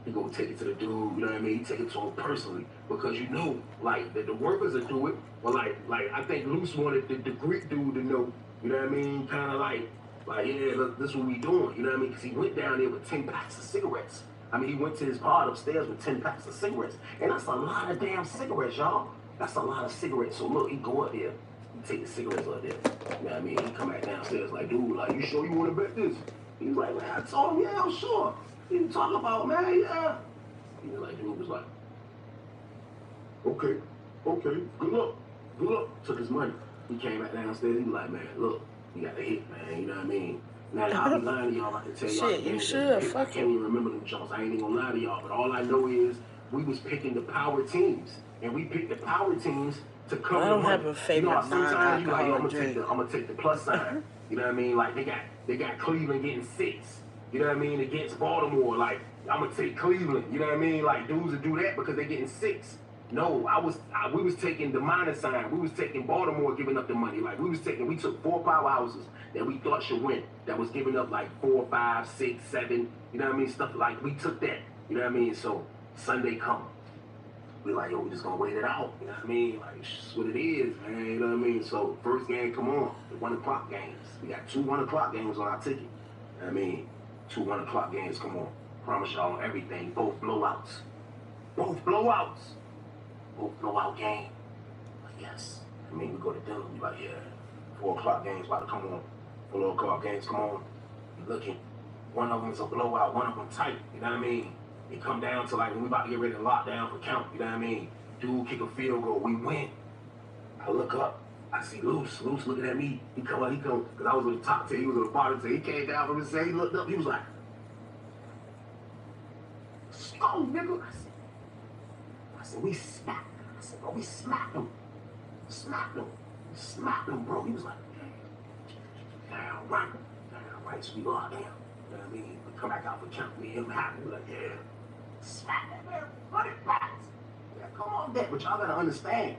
He gonna take it to the dude. You know what I mean? He take it to him personally because you know, like, that the workers will do it. But like I think Luce wanted the Greek dude to know. You know what I mean? Kind of like, yeah, look, this is what we doing. You know what I mean? Because he went down there with 10 packs of cigarettes. I mean, he went to his pod upstairs with 10 packs of cigarettes. And that's a lot of damn cigarettes, y'all. That's a lot of cigarettes. So look, he go up there. take the cigarettes out there. You know what I mean? He come back downstairs like, dude, like, you sure you want to bet this? He was like, man, I told him, yeah, I'm sure. What you talking about, man? Yeah. He was like, dude was like, okay, good luck. Took his money. He came back downstairs. He was like, man, look, you got the hit, man. You know what I mean? Now, I'll be lying to y'all. I can tell y'all. Shit, you should. I can't even remember them jumps. I ain't even gonna lie to y'all. But all I know is we was picking the power teams, and we picked the power teams to cover. I don't have a favorite sometimes you like, yo, non-alcoholic drink. I'm gonna take the plus sign. You know what I mean? Like they got Cleveland getting 6. You know what I mean? Against Baltimore, like I'm gonna take Cleveland. You know what I mean? Like dudes would do that because they getting 6. No, we was taking the minus sign. We was taking Baltimore giving up the money. Like we took 4 powerhouses that we thought should win. That was giving up like 4, 5, 6, 7. You know what I mean? Stuff like we took that. You know what I mean? So Sunday come. We like, yo, we just gonna wait it out. You know what I mean? Like, it's what it is, man. You know what I mean? So, first game, come on. The 1 o'clock games. We got 2 1 o'clock games on our ticket. You know what I mean? 2 1 o'clock games, come on. Promise y'all on everything. Both blowouts. Both blowout game. But yes. I mean, we go to dinner. We like, yeah. 4 o'clock games about to come on. 4 o'clock games, come on. We looking. One of them is a blowout. One of them tight. You know what I mean? It come down to like when we about to get ready to lock down for count, you know what I mean? Dude kick a field goal, we win. I look up, I see Luce looking at me. He come, because I was on the top tier, he was on the bottom tier. He came down from his side, he looked up, he was like, "Oh, nigga." I said, we smacked him. I said, bro, we smacked him. We smacked him, bro. He was like, damn right, so we locked down. You know what I mean? We come back out for count, me and him happy. We like, yeah. Smack that man, 100 packs. Yeah, come on, that. But y'all gotta understand,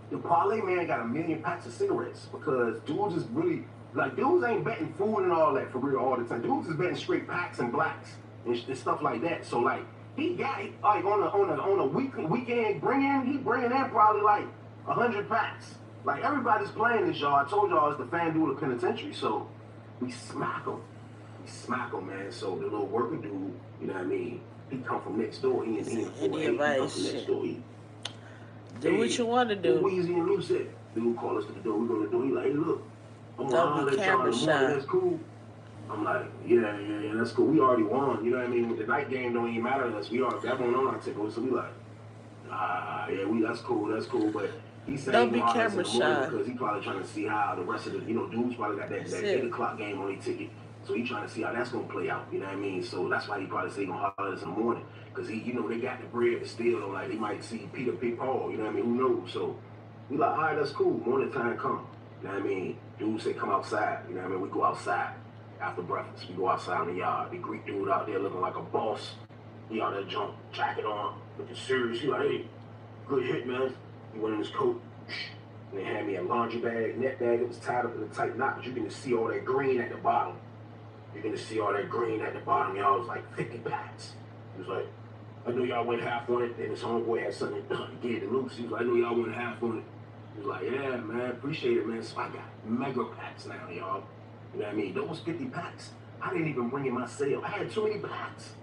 the parlay man got 1 million packs of cigarettes because dudes is really like dudes ain't betting food and all that for real all the time. Dudes is betting straight packs and blacks and stuff like that. So like he got it like on a weekend he bringing in probably like 100 packs. Like everybody's playing this, y'all. I told y'all it's the FanDuel Penitentiary, so we smack them. Man. So the little worker dude, you know what I mean? He come from next door. He come from next door. Do what you want to do. Weezy and Lou said, dude call us to the door. We're gonna do. He like, hey, look, I'm Don't be camera shy. That's cool. I'm like, yeah, that's cool. We already won. You know what I mean? The night game don't even matter to us. We already that one on our ticket. So we like, that's cool. But he said don't be camera shy because he probably trying to see how the rest of the dudes probably got that 8 o'clock game on their ticket. So he trying to see how that's gonna play out, you know what I mean? So that's why he probably say he gonna holler at us in the morning, because he, they got the bread to steal. Like he might see Peter Paul, you know what I mean? Who knows? So we like, all right, that's cool. Morning time come, you know what I mean? Dude say come outside, you know what I mean? We go outside after breakfast. We go outside in the yard. The Greek dude out there looking like a boss. He out there jump jacket on, looking serious. He like, hey, good hit, man. He went in his coat. And they had me a laundry bag, net bag. It was tied up in a tight knot, but you can see all that green at the bottom. You're gonna see all that green at the bottom, y'all. It was like 50 packs. He was like, I know y'all went half on it. Then his homeboy had something he gave to Luke. He was like, I know y'all went half on it. He was like, yeah, man, appreciate it, man. So I got mega packs now, y'all. You know what I mean? Those 50 packs, I didn't even bring in my sale. I had too many packs.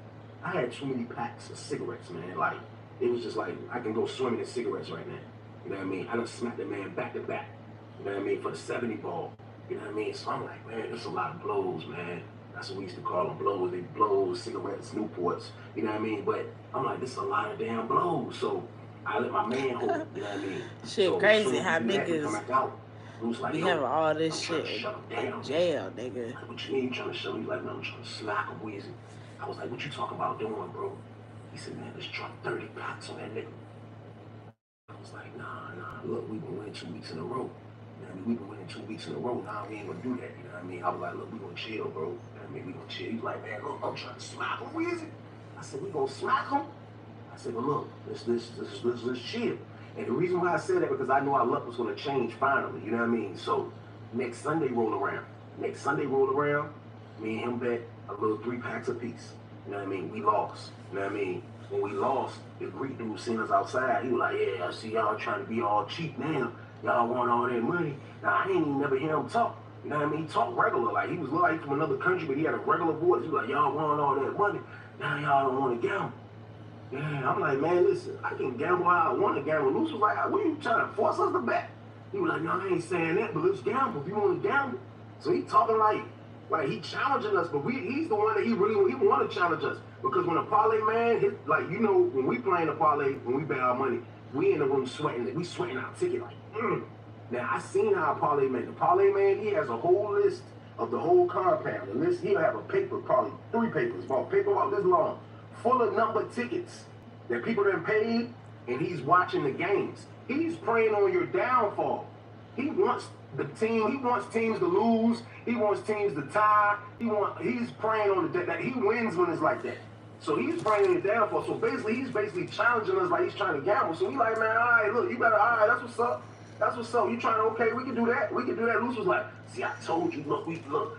Of cigarettes, man. Like, it was just like, I can go swimming in cigarettes right now. You know what I mean? I done smacked the man back to back. You know what I mean? For the 70 ball. You know what I mean? So I'm like, man, there's a lot of blows, man. That's what we used to call them, blows. They blows, cigarettes, Newports. You know what I mean? But I'm like, this is a lot of damn blows. So I let my man hold it. You know what I mean? Shit, so crazy how niggas like, be having all this shit in jail, nigga. Like, what you mean you trying to show me? Like, man, I'm trying to slack him, Weezy. I was like, what you talking about doing, bro? He said, man, let's drop 30 packs on that nigga. I was like, nah, look, we've been winning 2 weeks in a row. You know what I mean? We've been winning 2 weeks in a row. Nah, we ain't gonna do that. You know what I mean? I was like, look, we gonna chill, bro. You know what I mean? We gonna chill. He's like, man, look, I'm trying to smack him, Weezy. I said, we gonna smack him? I said, well, look, let's chill. And the reason why I said that, because I knew our luck was gonna change finally. You know what I mean? So next Sunday roll around. Me and him bet a little 3 packs apiece. You know what I mean? We lost. You know what I mean? When we lost, the Greek dude seen us outside. He was like, yeah, I see y'all trying to be all cheap now. Y'all want all that money. Now, I ain't even never hear him talk. You know what I mean? He talked regular. Like, he was like from another country, but he had a regular voice. He was like, y'all want all that money. Now y'all don't want to gamble. Yeah, I'm like, man, listen, I can gamble how I want to gamble. Luce was like, what are you trying to force us to bet? He was like, no, I ain't saying that, but let's gamble. If you want to gamble. So he talking like he challenging us, but he's the one that he want to challenge us. Because when a parlay man, like, you know, when we playing a parlay, when we bet our money, we in the room sweating. We sweating our ticket like, Now, I seen how the parlay man, he has a whole list of the whole compound. The list, he'll have a paper, probably 3 papers, about paper about this long, full of numbered tickets that people done paid, and he's watching the games. He's preying on your downfall. He wants teams to lose. He wants teams to tie. He's preying on that he wins when it's like that. So he's preying on your downfall. So basically, he's challenging us like he's trying to gamble. So we like, man, all right, look, all right, that's what's up. That's what's up. You trying to, okay, we can do that. Luce was like, see, I told you, look.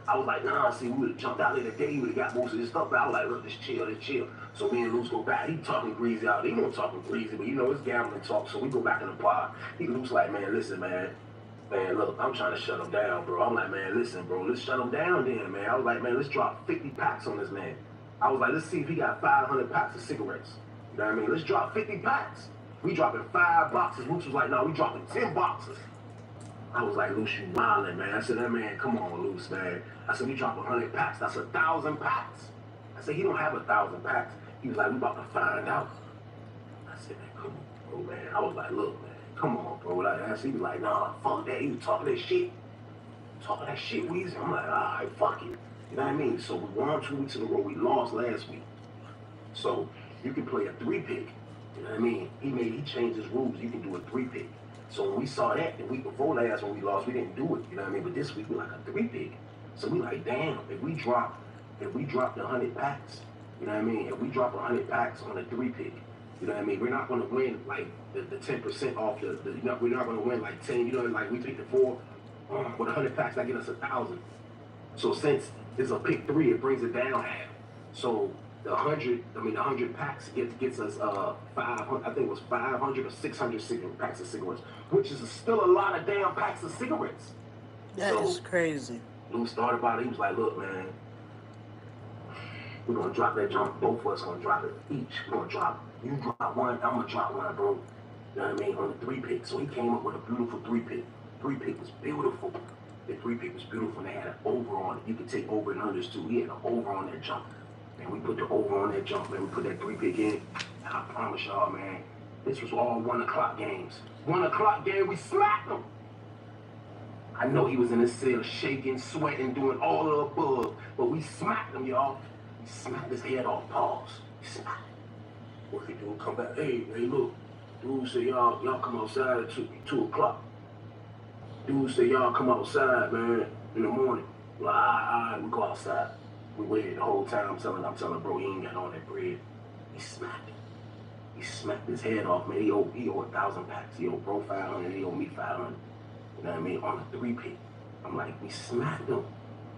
I was like, nah, see, we would have jumped out there today. We would have got most of this stuff. But I was like, look, just chill. So me and Luce go back. He talking greasy out. He won't talking greasy, but you know, it's gambling talk. So we go back in the pod. Luce like, man, listen, man, look, I'm trying to shut him down, bro. I'm like, man, listen, bro, let's shut him down then, man. I was like, man, let's drop 50 packs on this man. I was like, let's see if he got 500 packs of cigarettes. You know what I mean? Let's drop 50 packs. We dropping 5 boxes. Luce was like, no, we dropping 10 boxes. I was like, Luce, you wildin', man. I said, that man, come on, Luce, man. I said, we drop 100 packs. That's 1,000 packs. I said, he don't have 1,000 packs. He was like, we about to find out. I said, man, come on, bro, man. I was like, look, man, come on, bro. He was like, nah, fuck that. He was talking that shit. Weezy. I'm like, all right, fuck it. You know what I mean? So we won 2 weeks in a row. We lost last week. So you can play a 3-pick. You know what I mean? He changed his rules. You can do a 3-pick. So when we saw that the week before last when we lost, we didn't do it. You know what I mean? But this week we like a 3-pick. So we like, damn, if we drop the 100 packs, you know what I mean? If we drop 100 packs on a 3-pick, you know what I mean? We're not going to win like the 10% off we're not going to win like 10. You know, like we pick the 4 with 100 packs, that get us 1,000. So since it's a pick 3, it brings it down half. So the 100 packs gets us 500. I think it was 500 or 600 packs of cigarettes, which is still a lot of damn packs of cigarettes. That is crazy. Luce thought about it. He was like, look, man, we're gonna drop that jump. Both of us gonna drop it each. We're gonna drop. You drop one, I'm gonna drop one, bro. You know what I mean? On the 3-pick. So he came up with a beautiful 3-pick. 3-pick was beautiful. The 3-pick was beautiful, and they had an over on it. You could take over and unders too. He had an over on that jump. And we put the over on that jump, man. We put that 3-pick in. And I promise y'all, man, this was all 1 o'clock games. 1 o'clock game, we smacked him. I know he was in his cell shaking, sweating, doing all of the above, but we smacked him, y'all. We smacked his head off, pause. Smack. What he do? Come back. Hey, look. Dude said y'all come outside at 2 o'clock. Dude said y'all come outside, man, in the morning. Well, all right, we go outside. We waited the whole time. I'm telling bro, he ain't got all that bread. He smacked him. He smacked his head off, man. He owe 1,000 packs. He owe bro 500. He owe me 500. You know what I mean? On a 3-pick. I'm like, we smacked him.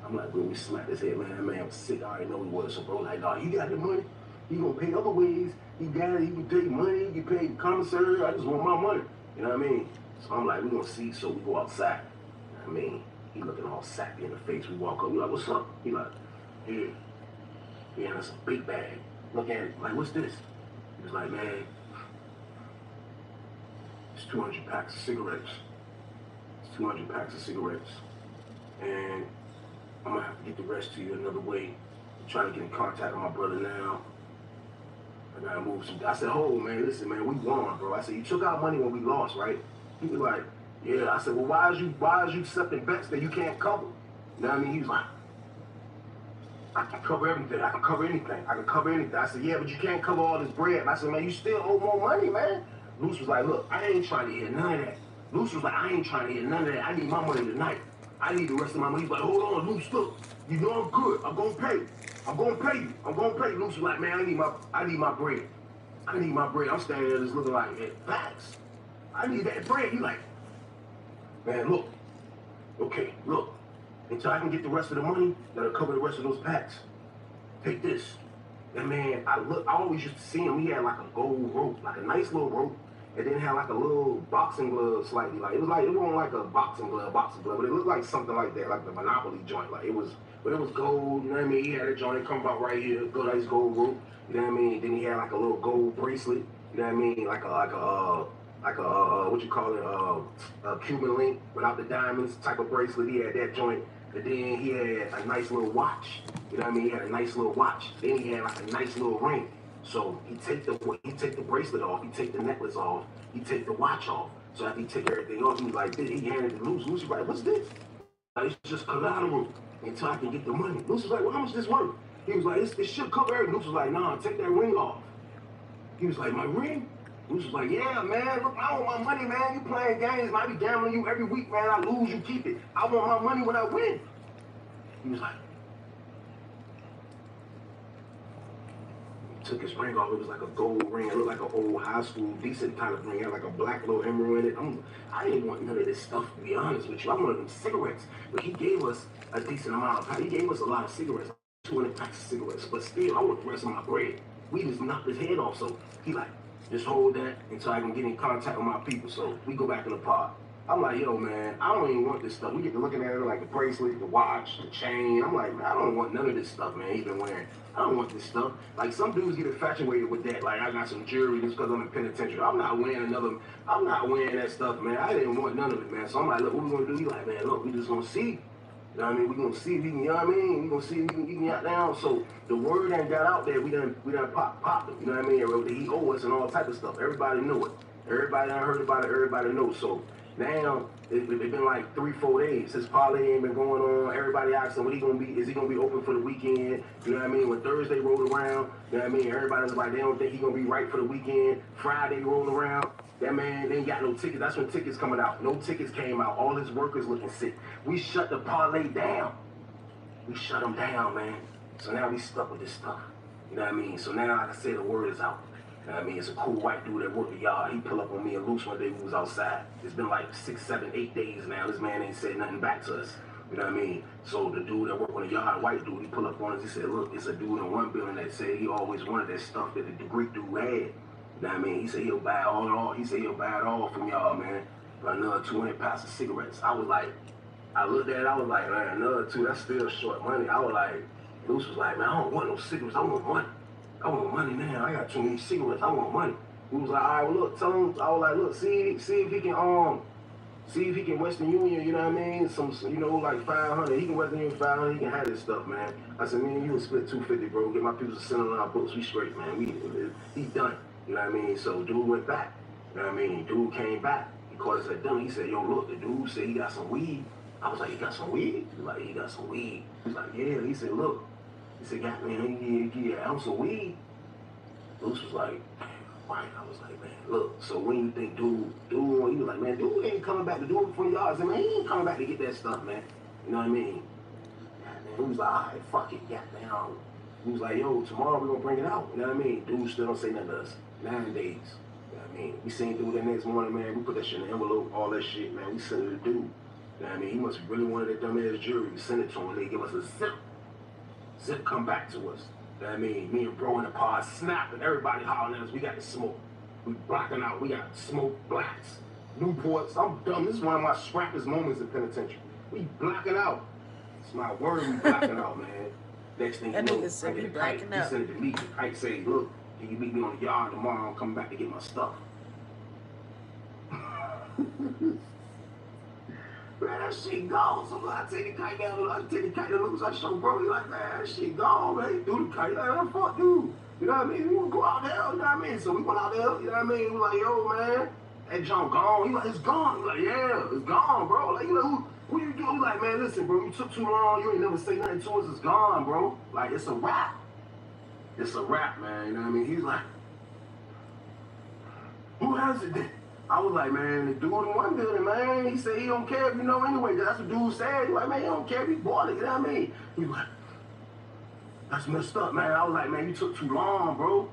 I'm like, when we smacked his head, man, that man was sick. I already know he was. So bro, like, nah, you got the money. You gonna pay other ways. You got it. You can pay money. You pay commissary. I just want my money. You know what I mean? So I'm like, we gonna see. So we go outside. You know what I mean? He looking all sappy in the face. We walk up. We like, what's up? He like, yeah, that's a big bag. Look at it. Like, what's this? He was like, man, it's 200 packs of cigarettes. It's 200 packs of cigarettes. And I'm gonna have to get the rest to you another way. I'm trying to get in contact with my brother now. I gotta move some. I said, oh man, listen, man, we won, bro. I said, you took out money when we lost, right? He was like, yeah. I said, well, why is you accepting bets that you can't cover? You know what I mean? He was like, I can cover everything. I can cover anything. I said, yeah, but you can't cover all this bread. And I said, man, you still owe more money, man. Luce was like, look, I ain't trying to hear none of that. Luce was like, I ain't trying to hear none of that. I need my money tonight. I need the rest of my money. He's like, hold on, Luce, look. You know I'm good. I'm gonna pay. I'm gonna pay you. Luce was like, man, I need my bread. I'm standing there just looking like, yeah, facts. I need that bread. He like, man, look. Okay, look. Until I can get the rest of the money that'll cover the rest of those packs. Take this. And man, I always used to see him. He had like a gold rope, like a nice little rope, and then had like a little boxing glove slightly. Like it wasn't like a boxing glove, but it looked like something like that, like the Monopoly joint. Like it was gold, you know what I mean? He had a joint come about right here, nice gold rope, you know what I mean? Then he had like a little gold bracelet, you know what I mean? Like like a what you call it, a Cuban link without the diamonds type of bracelet. He had that joint. And then he had a nice little watch. You know what I mean? He had a nice little watch. Then he had like a nice little ring. So he take the bracelet off, he take the necklace off, he take the watch off. So after he take everything off, he was like, he handed it to Luce. Luce was like, what's this? Like, it's just collateral until I can get the money. Luce was like, well, how much this worth? He was like, it should cover everything. Luce was like, nah, take that ring off. He was like, my ring? Luce was like, yeah, man, look, I want my money, man. You playing games, I be gambling you every week, man. I lose, you keep it. I want my money when I win. He was like, took his ring off. It was like a gold ring. It looked like an old high school decent kind of ring. It had like a black little emerald in it. I didn't want none of this stuff, to be honest with you. I wanted them cigarettes. But he gave us a decent amount of, he gave us a lot of cigarettes, 200 packs of cigarettes. But still, I want the rest of my bread. We just knocked his head off. So he like, just hold that until I can get in contact with my people. So we go back in the pod. I'm like, yo, man, I don't even want this stuff. We get to looking at it like the bracelet, the watch, the chain. I'm like, man, I don't want none of this stuff, man, he's been wearing. I don't want this stuff. Like, some dudes get infatuated with that. Like, I got some jewelry just because I'm in penitentiary. I'm not wearing that stuff, man. I didn't want none of it, man. So I'm like, look, what we going to do? He's like, man, look, we just going to see. You know what I mean? We're going to see if he can, you know what I mean? We're going to see if he can get down. So the word that got out there, we done popped it. You know what I mean? He owe us and all type of stuff. Everybody knew it. Everybody done heard about it. Everybody knows. So now, it's been like 3-4 days. His parlay ain't been going on. Everybody asking what he gonna be. Is he gonna be open for the weekend? You know what I mean? When Thursday rolled around, you know what I mean? Everybody's like, they don't think he gonna be right for the weekend. Friday rolled around, that man, they ain't got no tickets. That's when tickets coming out. No tickets came out. All his workers looking sick. We shut the parlay down. We shut them down, man. So now we stuck with this stuff. You know what I mean? So now, like I said, the word is out. You know what I mean? It's a cool white dude that worked the yard. He pull up on me and Luce one day we was outside. It's been like 6, 7, 8 days now. This man ain't said nothing back to us. You know what I mean? So the dude that worked on the yard, white dude, he pull up on us. He said, look, it's a dude in one building that said he always wanted that stuff that the Greek dude had. You know what I mean? He said he'll buy it all. He said he'll buy it all from y'all, man. For another 200 packs of cigarettes. I was like, I looked at it, I was like, man, another 2, that's still short money. I was like, Luce was like, man, I don't want no cigarettes. I want money. I want money now. I got too many cigarettes. I want money. He was like, all right, well, look, tell him. I was like, look, see if he can Western Union, you know what I mean? Some you know, like 500. He can Western Union 500. He can have this stuff, man. I said, man, you will split 250, bro. Get my people to send on our books. We straight, man. He done. You know what I mean? So dude went back. You know what I mean? Dude came back. He called us at dinner. He said, yo, look, the dude said he got some weed. I was like, he got some weed? He was like, he got some weed. He was like, yeah. He said, look. He said, God, man, he give you an ounce of weed. Luce was like, right. I was like, man, look, so when you think dude, he was like, man, dude ain't coming back to do it for y'all. I said, man, he ain't coming back to get that stuff, man. You know what I mean? He was like, all right, fuck it, goddamn. He was like, yo, tomorrow we're gonna bring it out. You know what I mean? Dude still don't say nothing to us. 9 days. You know what I mean? We seen dude that next morning, man. We put that shit in the envelope, all that shit, man. We sent it to dude. You know what I mean? He must have really wanted that dumbass jury. We sent it to him. They give us a zip. Zip come back to us. You know what I mean? Me and bro in the pod snapping. Everybody hollering at us. We got the smoke. We blocking out. We got smoke blacks. Newports. I'm dumb. This is one of my scrappiest moments in penitentiary. We blacking out. It's my word, we blacking out, man. Next thing you know, nigga said I we get blacking Kite. out. He sent it to me. Kite say, look, can you meet me on the yard tomorrow? I'm coming back to get my stuff. Man, that shit gone. So I take the kite down. I take the kite to Luce. I show bro. He like, man, that shit gone, man. He threw the kite. Like, man, fuck dude. You know what I mean? We want to go out there. You know what I mean? So we went out there. You know what I mean? We like, yo, man, that junk gone. He like, it's gone. We like, yeah, it's gone, bro. Like, you know, who you do? He like, man, listen, bro, you took too long. You ain't never say nothing to us. It's gone, bro. Like, it's a wrap. It's a wrap, man. You know what I mean? He's like, who has it then? I was like, man, the dude in one building, man, he said he don't care if you know anyway. That's what dude said. He like, man, he don't care if he bought it. You know what I mean? He was like, that's messed up, man. I was like, man, you took too long, bro.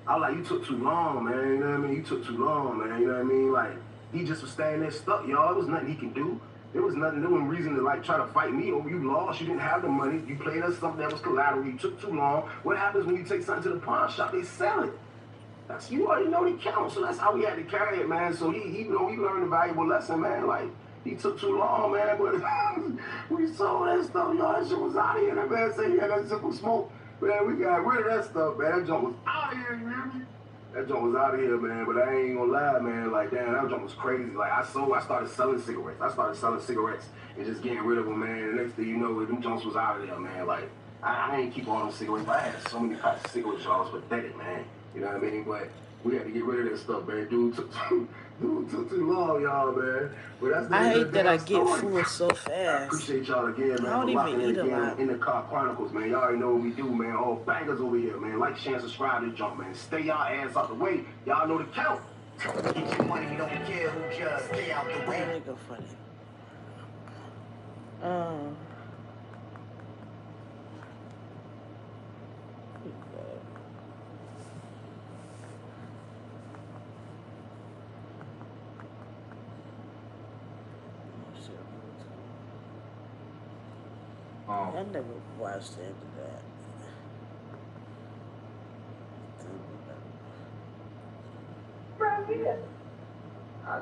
I was like, you took too long, man. You know what I mean? You took too long, man. You know what I mean? Like, he just was standing there stuck, y'all. There was nothing he can do. There was nothing, there wasn't reason to, like, try to fight me over. You lost. You didn't have the money. You played us something that was collateral. You took too long. What happens when you take something to the pawn shop? They sell it. That's, you already know the count, so that's how we had to carry it, man. So he learned a valuable lesson, man. Like, he took too long, man, but we sold that stuff, y'all. That shit was out of here. That man said he had that simple smoke. Man, we got rid of that stuff, man. That junk was out of here, you hear me? That joint was out of here, man. But I ain't gonna lie, man. Like, damn, that joint was crazy. Like, I started selling cigarettes. I started selling cigarettes and just getting rid of them, man. The next thing you know, them joints was out of there, man. Like, I ain't keep all them cigarettes, but I had so many packs of cigarettes, y'all. It was pathetic, man. You know what I mean? But we had to get rid of that stuff, man. Dude took too long, y'all, man. But that's the I end of hate the that I damn get story. full so I fast. appreciate y'all again, I man, for don't even locking in eat a again lot. in the Car Chronicles, man. Y'all already know what we do, man. All bangers over here, man. Like, share, subscribe to the jump, man. Stay y'all ass out the way. Y'all know the count. Get your money, don't care who just stay out the way. That nigga funny. I never watched the end of that. Right here.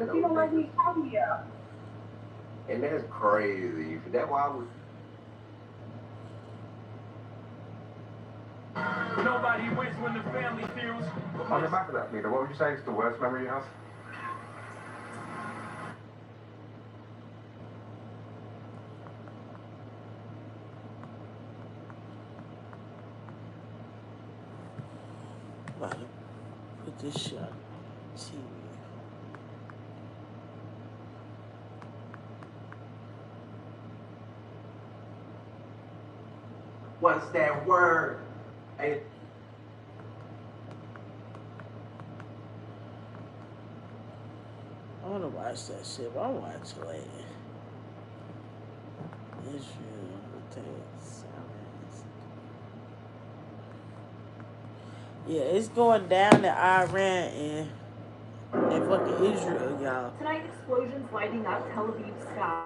If you don't like me, call me out. And that's crazy. That's why I was. Nobody wins when the family feels. On the back of that, Peter, what would you say is the worst memory you have? About to put this shit on TV. What's that word? Hey. I want to watch that shit, but I'll watch it later. Israel takes. Yeah, it's going down to Iran and fucking Israel, y'all. Tonight, explosions lighting up Tel Aviv sky.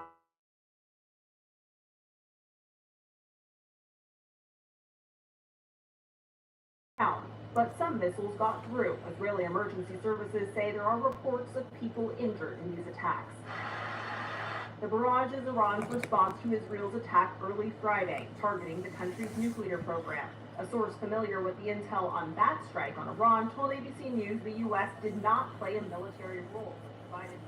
But some missiles got through. Israeli emergency services say there are reports of people injured in these attacks. The barrage is Iran's response to Israel's attack early Friday, targeting the country's nuclear program. A source familiar with the intel on that strike on Iran told ABC News the U.S. did not play a military role, but provided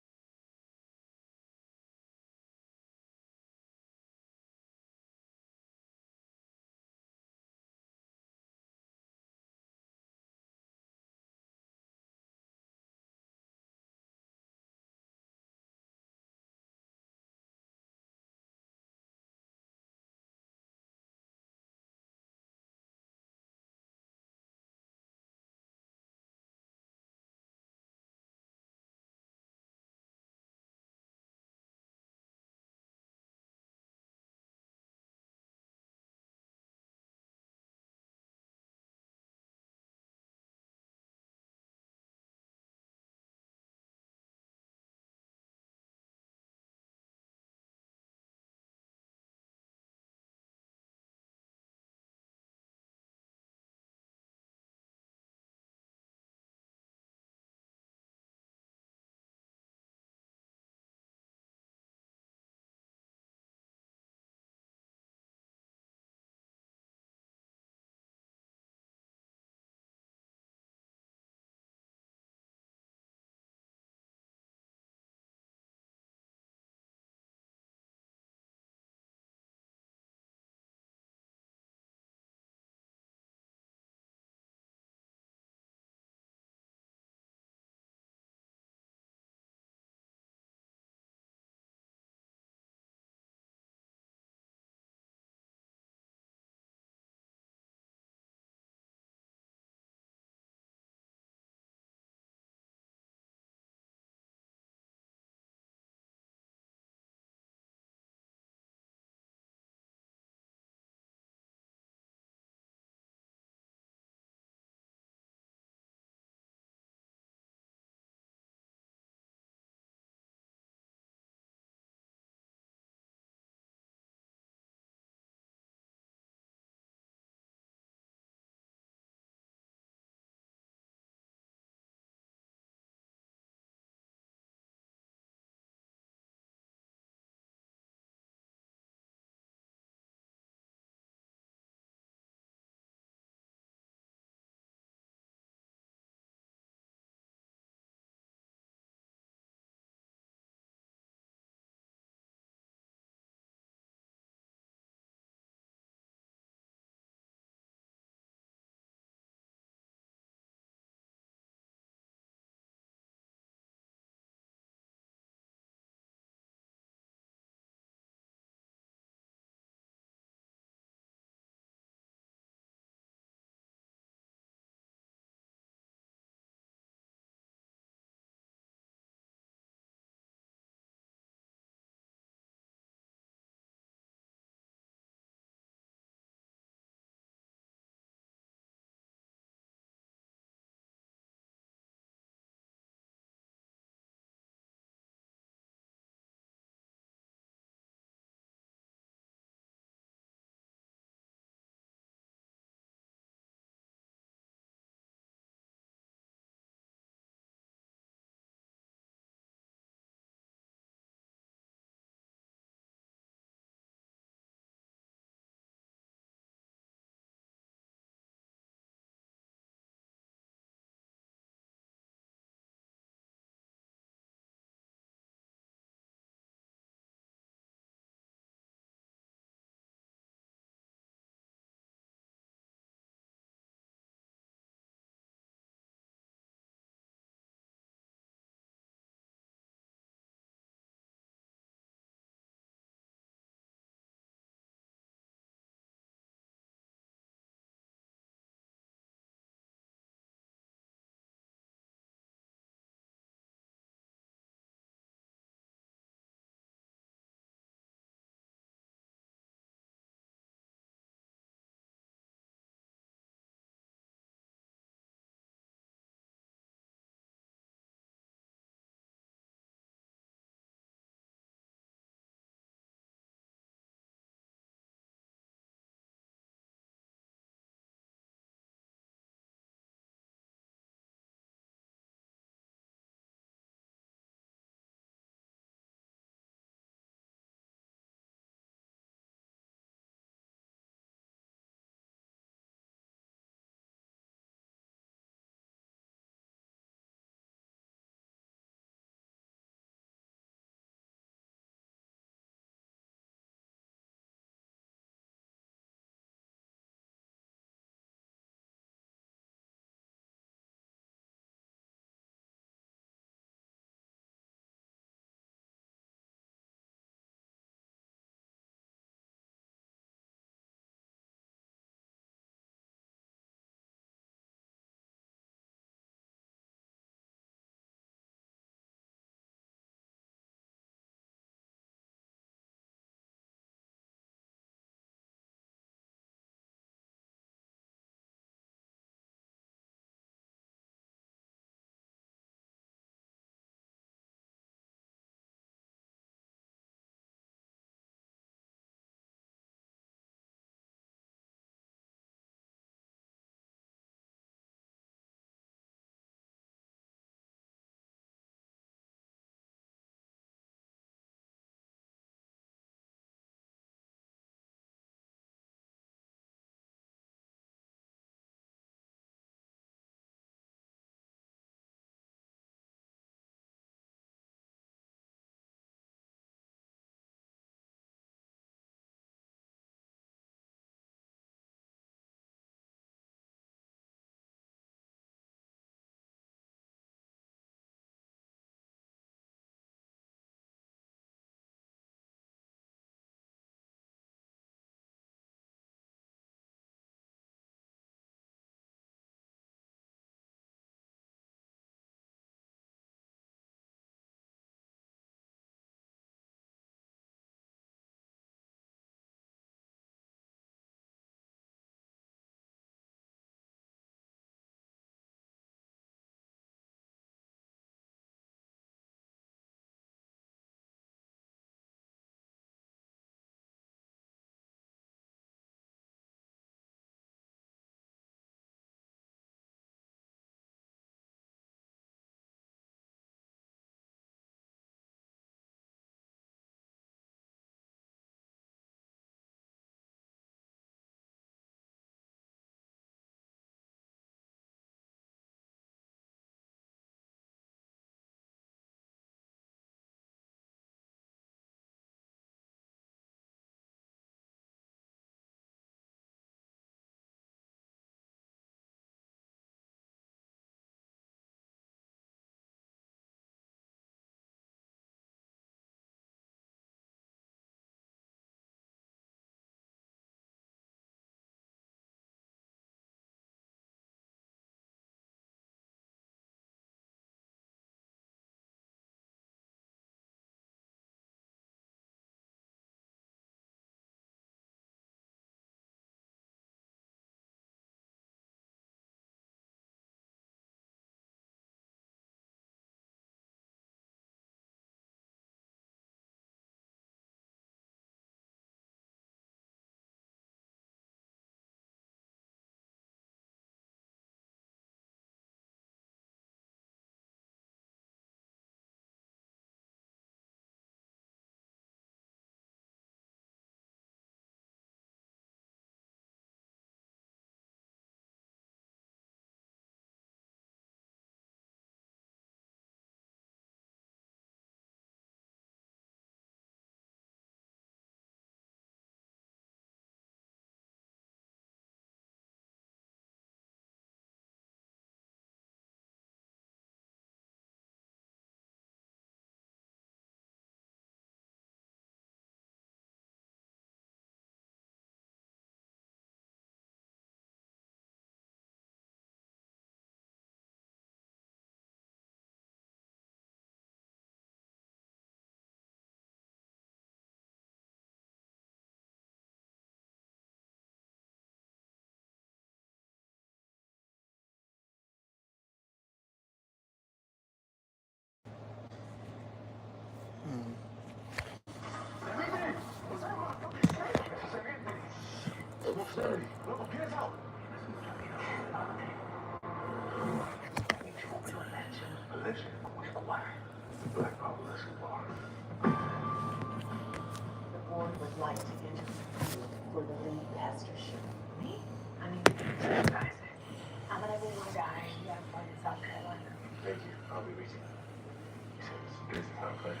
pleasure.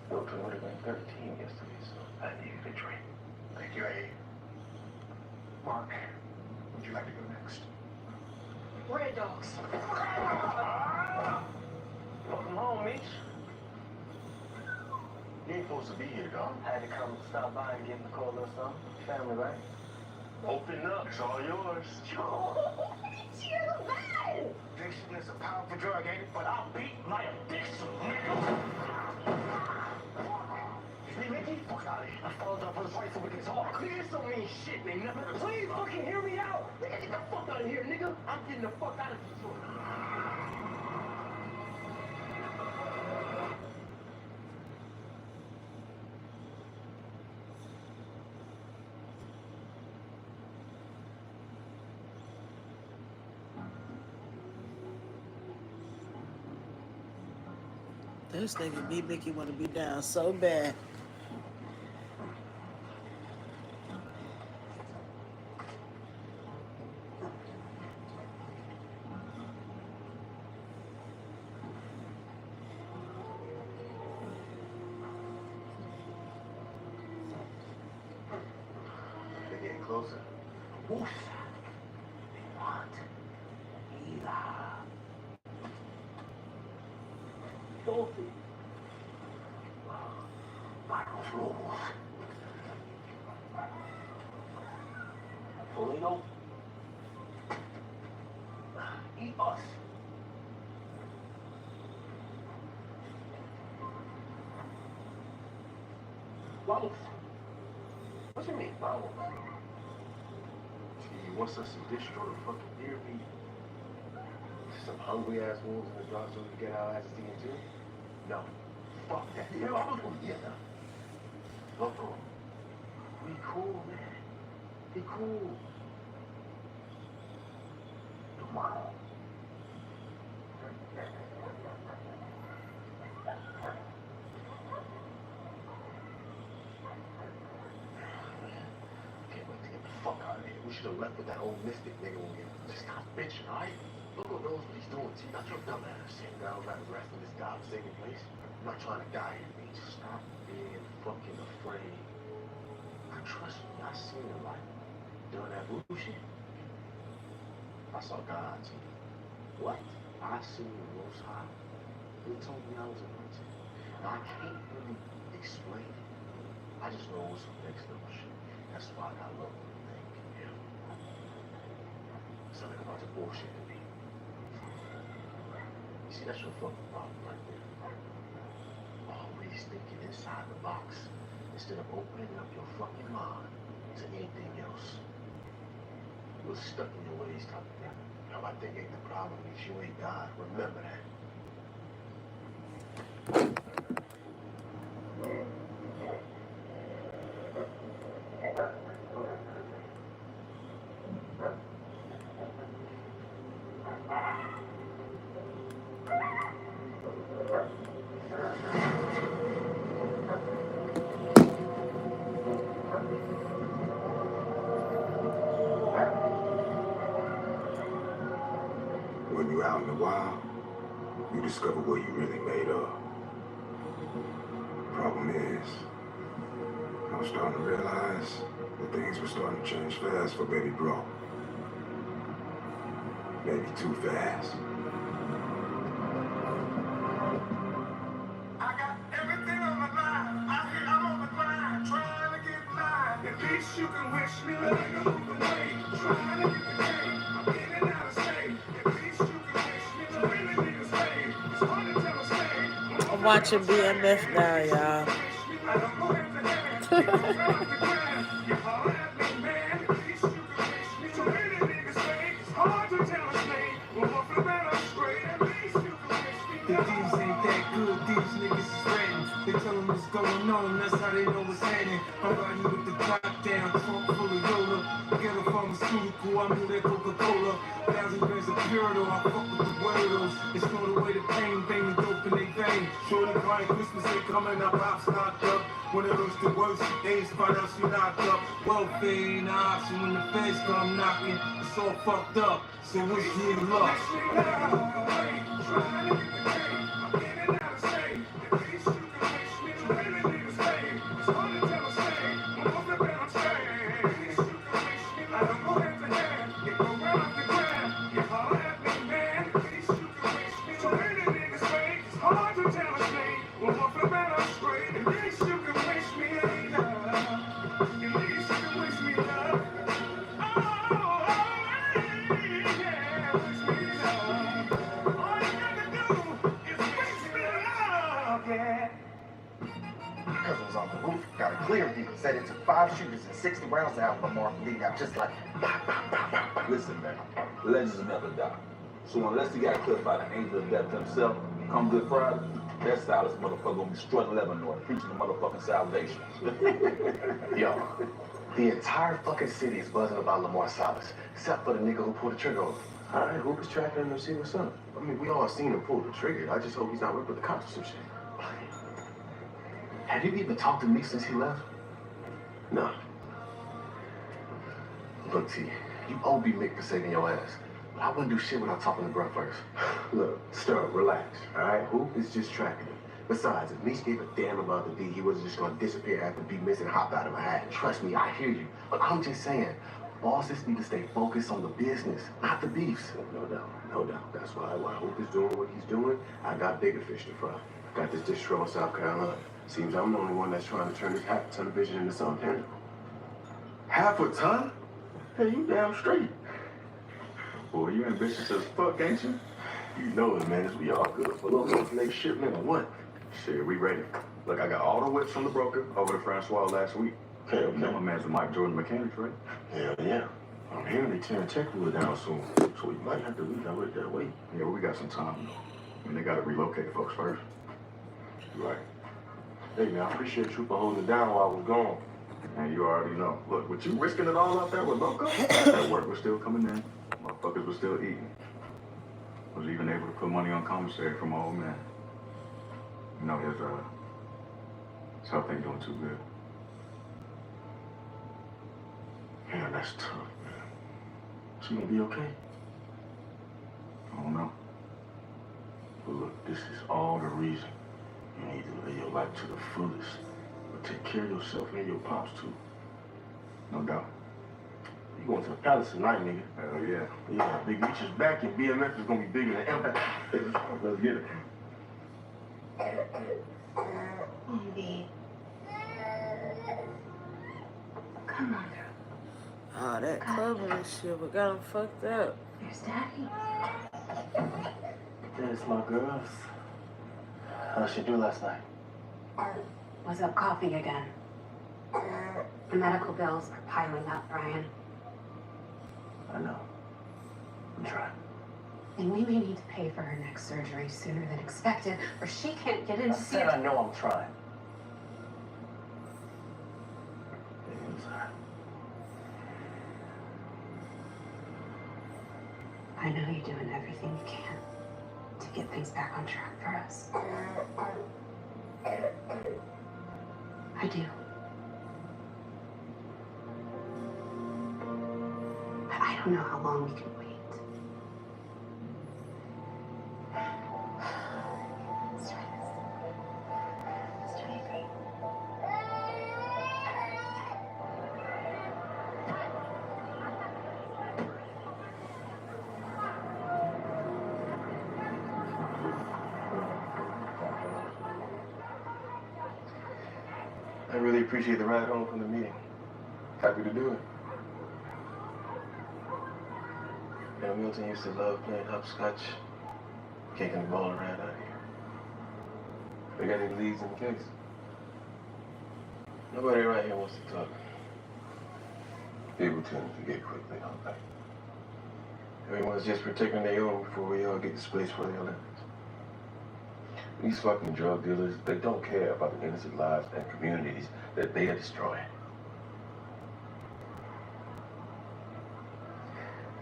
Milton would have been 13 yesterday, so I needed a drink. Thank you, A. Mark, would you like to go next? Red Dogs. Welcome home, Meech. You ain't supposed to be here, dog. Had to come stop by and give him a call or something. Family, right? Open up, it's all yours. Yo, it's you, man. Addiction is a powerful drug, ain't it? But I'll beat my addiction, nigga. Hey, Mickey, fuck out of here. I followed up on the fight so we can talk. Nigga, this don't mean shit, nigga. Please fucking hear me out. Nigga, get the fuck out of here, nigga. I'm getting the fuck out of this joint. This nigga B Mickey want to be down so bad. They're getting closer. Woof. They want Ela. Filthy. Michael Rules. Polino. Eat us. Vamos. What you mean, vamos? He wants us to destroy the fucking deer meat. Some hungry ass wolves in the dark so we can get our asses eaten too? No. Fuck that. Yeah, I'm gonna get them. Loco. Be cool, man. Be cool. Tomorrow. Can't wait to get the fuck out of here. We should have left with that old mystic nigga when we just stop bitching, alright? Loco knows what he's doing, T. Not your dumb ass. Sitting down right rest in this godforsaken place. I'm not trying to die here, man. Just stop being fucking afraid. I trust me. I seen it like doing that bullshit. I saw God, T. What? I seen the Most High. He told me I was anointed. Now I can't really explain it. I just know it was some next level shit. That's why I got love for the thing. Yeah. Something about the bullshit to me. You see, that's your fucking problem right there. Always thinking inside the box instead of opening up your fucking mind to anything else. You're stuck in your ways type of thing. Now, I think ain't the problem is you ain't God. Remember that. When you're out in the wild, you discover what you're really made of. Problem is, I was starting to realize that things were starting to change fast for Baby Bro. Maybe too fast. I got everything on my mind. I'm on the grind, trying to get mine. At least you can wish me luck. I'm moving away, trying to get the game. I'm in and out of state. At least you can wish me luck. Really niggas fade. It's hard to tell a shame. I'm watching BMF now, y'all. They tell them what's going on, that's how they know what's happening. I'm riding with the top down, trunk full of Yola. Get a pharmaceutical, I'm in that Coca-Cola. 1,000 grams of Purito, I fuck with the weirdos. They snort away the pain, bang the dope in they vein. Shorty crying Christmas ain't coming, our pops knocked up. When it looks the worst, they just find out she knocked up. Welfare ain't an option when the feds come knocking. It's all fucked up, so what's your luck? Trying to get the game, I'm in and out of state. say. At least you can wish me the way the niggas say. It's hard to tell a shame. I'm off the bed, I'm straight. At least you can wish me like I'm going hand to hand. It go right off the ground. You holler at me, man. At least you can wish me the way the niggas say. It's hard to tell a shame. I'm off the bed, I'm straight. At least you can wish me love. At least you can wish me love. Because it was on the roof, got a clear view. Said it took 5 shooters and 60 rounds to have Lamar bleed out just like. Listen, man, legends never die. So unless he got cut by the angel of death himself, come Good Friday, that stylist motherfucker gonna be strutting Lebanon, preaching the motherfucking salvation. Yo, the entire fucking city is buzzing about Lamar Salas, except for the nigga who pulled the trigger on him. All right, who was tracking him to see what's up? I mean, we all seen him pull the trigger. I just hope he's not working with the cops or some shit. Have you even talked to me since he left? No. Look, T, you owe B. Mick for saving your ass. But I wouldn't do shit without talking to Bruh first. Look, Stir, relax, all right? Hoop is just tracking him. Besides, if Meech gave a damn about the D, he wasn't just gonna disappear after B missing and hop out of a hat. Trust me, I hear you. But I'm just saying, bosses need to stay focused on the business, not the beefs. No doubt, no doubt. That's why Hoop is doing what he's doing. I got bigger fish to fry. I got this distro in South Carolina. Seems I'm the only one that's trying to turn this half a ton of vision into something tangible. Half a ton? Hey, you damn straight. Boy, you ambitious as fuck, ain't you? You know it, man. We all good for the next shipment or what? Shit, we ready. Look, I got all the whips from the broker over to Francois last week. Okay. My man's a Mike Jordan Mechanics, right? Hell yeah. I'm hearing they tearing tech wheel down soon, so we might have to redirect that way. Yeah, well, we got some time. And they gotta relocate folks first. Right. Hey, man, I appreciate you for holding it down while I was gone. And you already know. Look, with you risking it all out there with Loco, that work was still coming in. Motherfuckers was still eating. Was even able to put money on commissary from my old man. You know, his health ain't doing too good. Man, that's tough, man. She gonna be okay? I don't know. But look, this is all the reason you need to live your life to the fullest. But take care of yourself and your pops, too. No doubt. You going to the palace tonight, nigga. Hell yeah. Yeah, Big Meech is back and BMF is gonna be bigger than ever. Let's get it. Baby. Come on, girl. Oh, that club and shit, but got him fucked up. There's Daddy. There's my girls. How'd she do last night? Was up coughing again. The medical bills are piling up, Brian. I know. I'm trying. And we may need to pay for her next surgery sooner than expected, or she can't get in to see I know I'm trying. I know you're doing everything you can to get things back on track for us. I do. But I don't know how long we can wait. I really appreciate the ride home from the meeting. Happy to do it. And Milton used to love playing hopscotch, kicking the ball around out here. They got any leads in the case? Nobody right here wants to talk. People tend to forget quickly, don't they? Everyone's just protecting their own before we all get displaced for their limits. These fucking drug dealers, they don't care about the innocent lives and communities that they are destroying.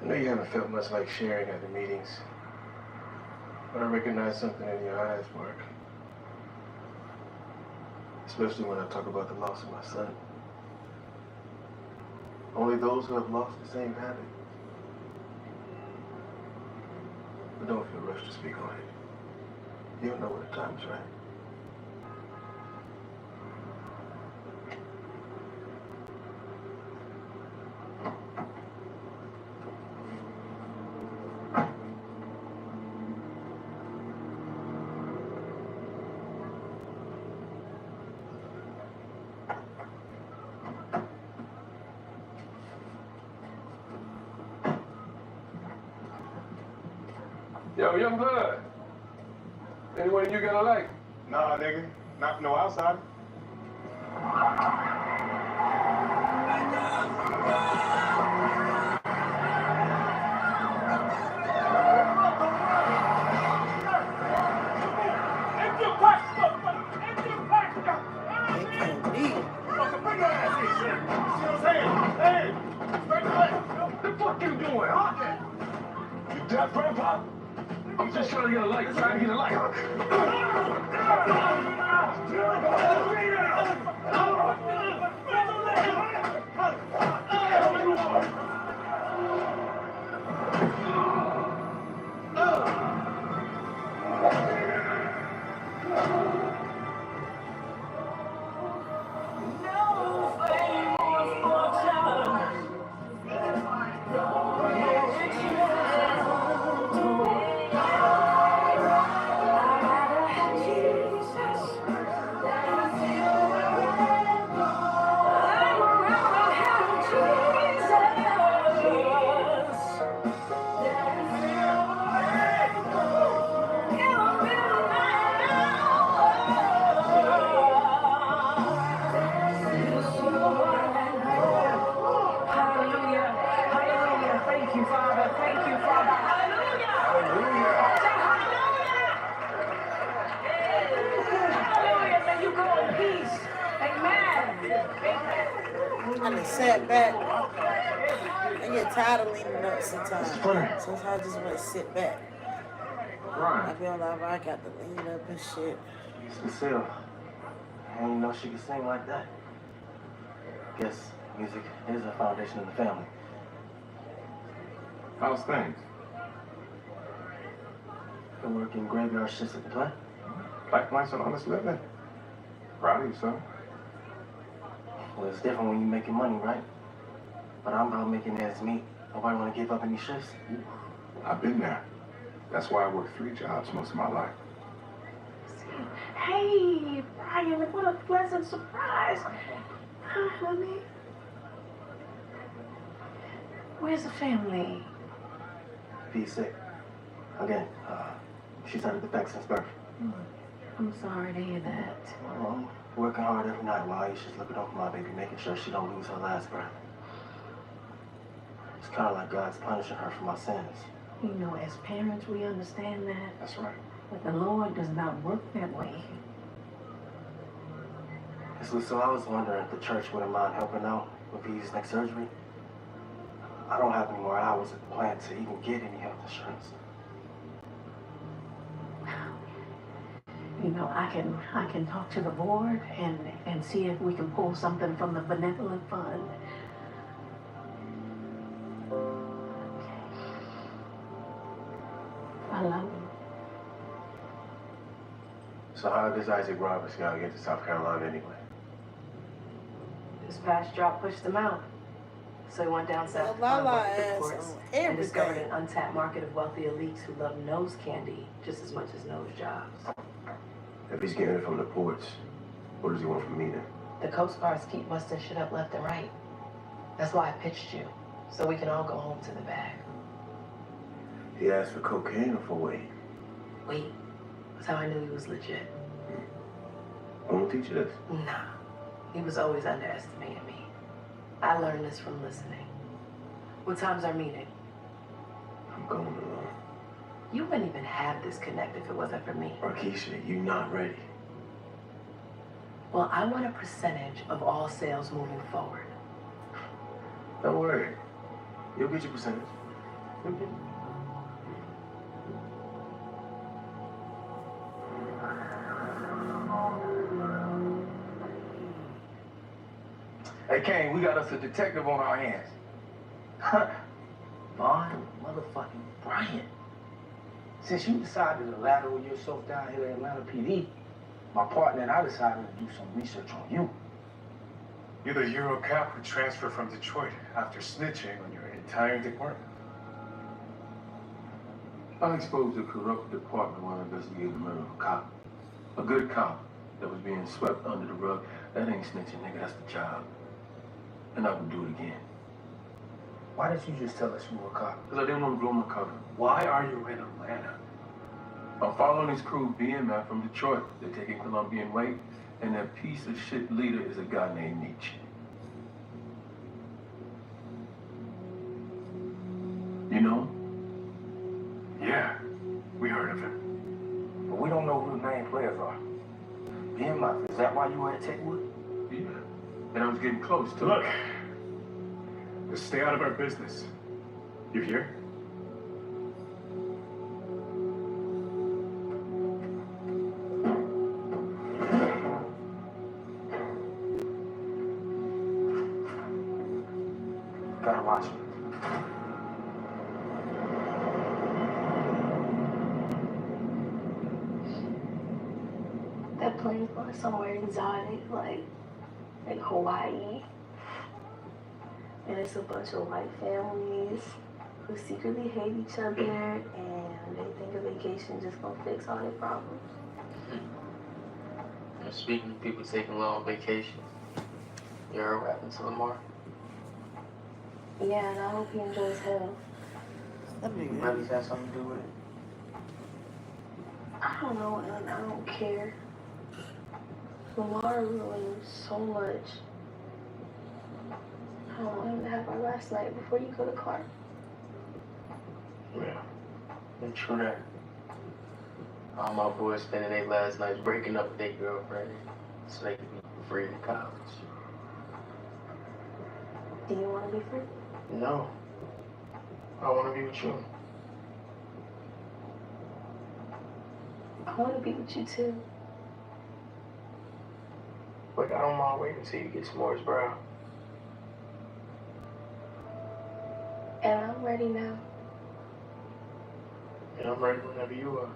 I know you haven't felt much like sharing at the meetings, but I recognize something in your eyes, Mark. Especially when I talk about the loss of my son. Only those who have lost the same have it. But don't feel rushed to speak on it. You don't know when the time is right. Yo, young blood. Anyone you gonna like? Nah, nigga. Not no outsider. Deaf, Grandpa? I'm just trying to get a light. Trying to get a light. I done sat back. I get tired of leaning up sometimes. Sometimes I just want to sit back. Right. I feel like I got to lean up and shit. Cecile, I didn't know she could sing like that. Guess music is a foundation of the family. How's things? Been working graveyard shifts at the plant. Like life's an honest living. Proud of you, son. Well, it's different when you're making money, right? But I'm about making ends meet. Nobody want to give up any shifts. I've been there. That's why I worked 3 jobs most of my life. Hey, Brian, what a pleasant surprise. Hi, honey. Where's the family? V's sick. Again, she's had a defect since birth. I'm sorry to hear that. I'm working hard every night while Aisha's looking over my baby, making sure she don't lose her last breath. It's kind of like God's punishing her for my sins. You know, as parents, we understand that. That's right. But the Lord does not work that way. So I was wondering if the church wouldn't mind helping out with V's next surgery. I don't have any more hours at the plant to even get any health insurance. You know, I can talk to the board and see if we can pull something from the benevolent fund. I love you. So how does Isaac Roberts gotta get to South Carolina anyway? This past drop pushed him out. So he went down south Well, Lala to ass courts on and discovered everything. an untapped market of wealthy elites who love nose candy just as much as nose jobs. If he's getting it from the ports, what does he want from me then? The Coast Guards keep busting shit up left and right. That's why I pitched you, so we can all go home to the bag. He asked for cocaine or for weight? Wait, that's how I knew he was legit. I won't teach you this. Nah, he was always underestimating me. I learned this from listening. What time's our meeting? I'm going alone. You wouldn't even have this connect if it wasn't for me. Markeisha, you not ready. Well, I want a percentage of all sales moving forward. Don't worry. You'll get your percentage. Hey, Kane, we got us a detective on our hands. Vaughn, motherfucking Bryant. Since you decided to lateral yourself down here to Atlanta PD, my partner and I decided to do some research on you. You're the Eurocap who transferred from Detroit after snitching on your entire department. I exposed a corrupt department while investigating the murder of a cop. A good cop that was being swept under the rug. That ain't snitching, nigga. That's the job. And I would do it again. Why didn't you just tell us you were a cop? Because I didn't want to blow my cover. Why are you in Atlanta? I'm following this crew, BMF from Detroit. They're taking Colombian weight, and their piece of shit leader is a guy named Nietzsche. You know him? Yeah, we heard of him. But we don't know who the main players are. BMF, is that why you were at Techwood? Yeah. And I was getting close to Look, just stay out of our business. You hear? Gotta watch me. That plane's going somewhere exotic, like Hawaii. And it's a bunch of white families who secretly hate each other, and they think a vacation just gonna fix all their problems. And speaking of people taking long vacations, you heard what happened to Lamar? Yeah, and I hope he enjoys hell. Money's got something to do with it. I don't know, and I don't care. Lamar ruined so much. I don't want him to have our last night before you go to Clark. Yeah, and true that. All my boys spending their last nights breaking up with their girlfriend so they can be free in college. Do you want to be free? No. I want to be with you. I want to be with you too. Like, I don't mind waiting until you get to Morrisboro. And I'm ready now. And I'm ready whenever you are.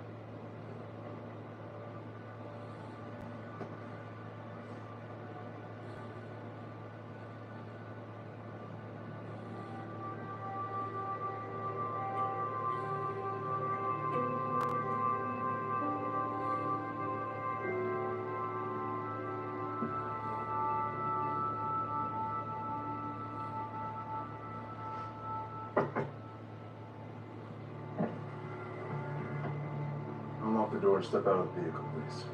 Unlock the door and step out of the vehicle, please.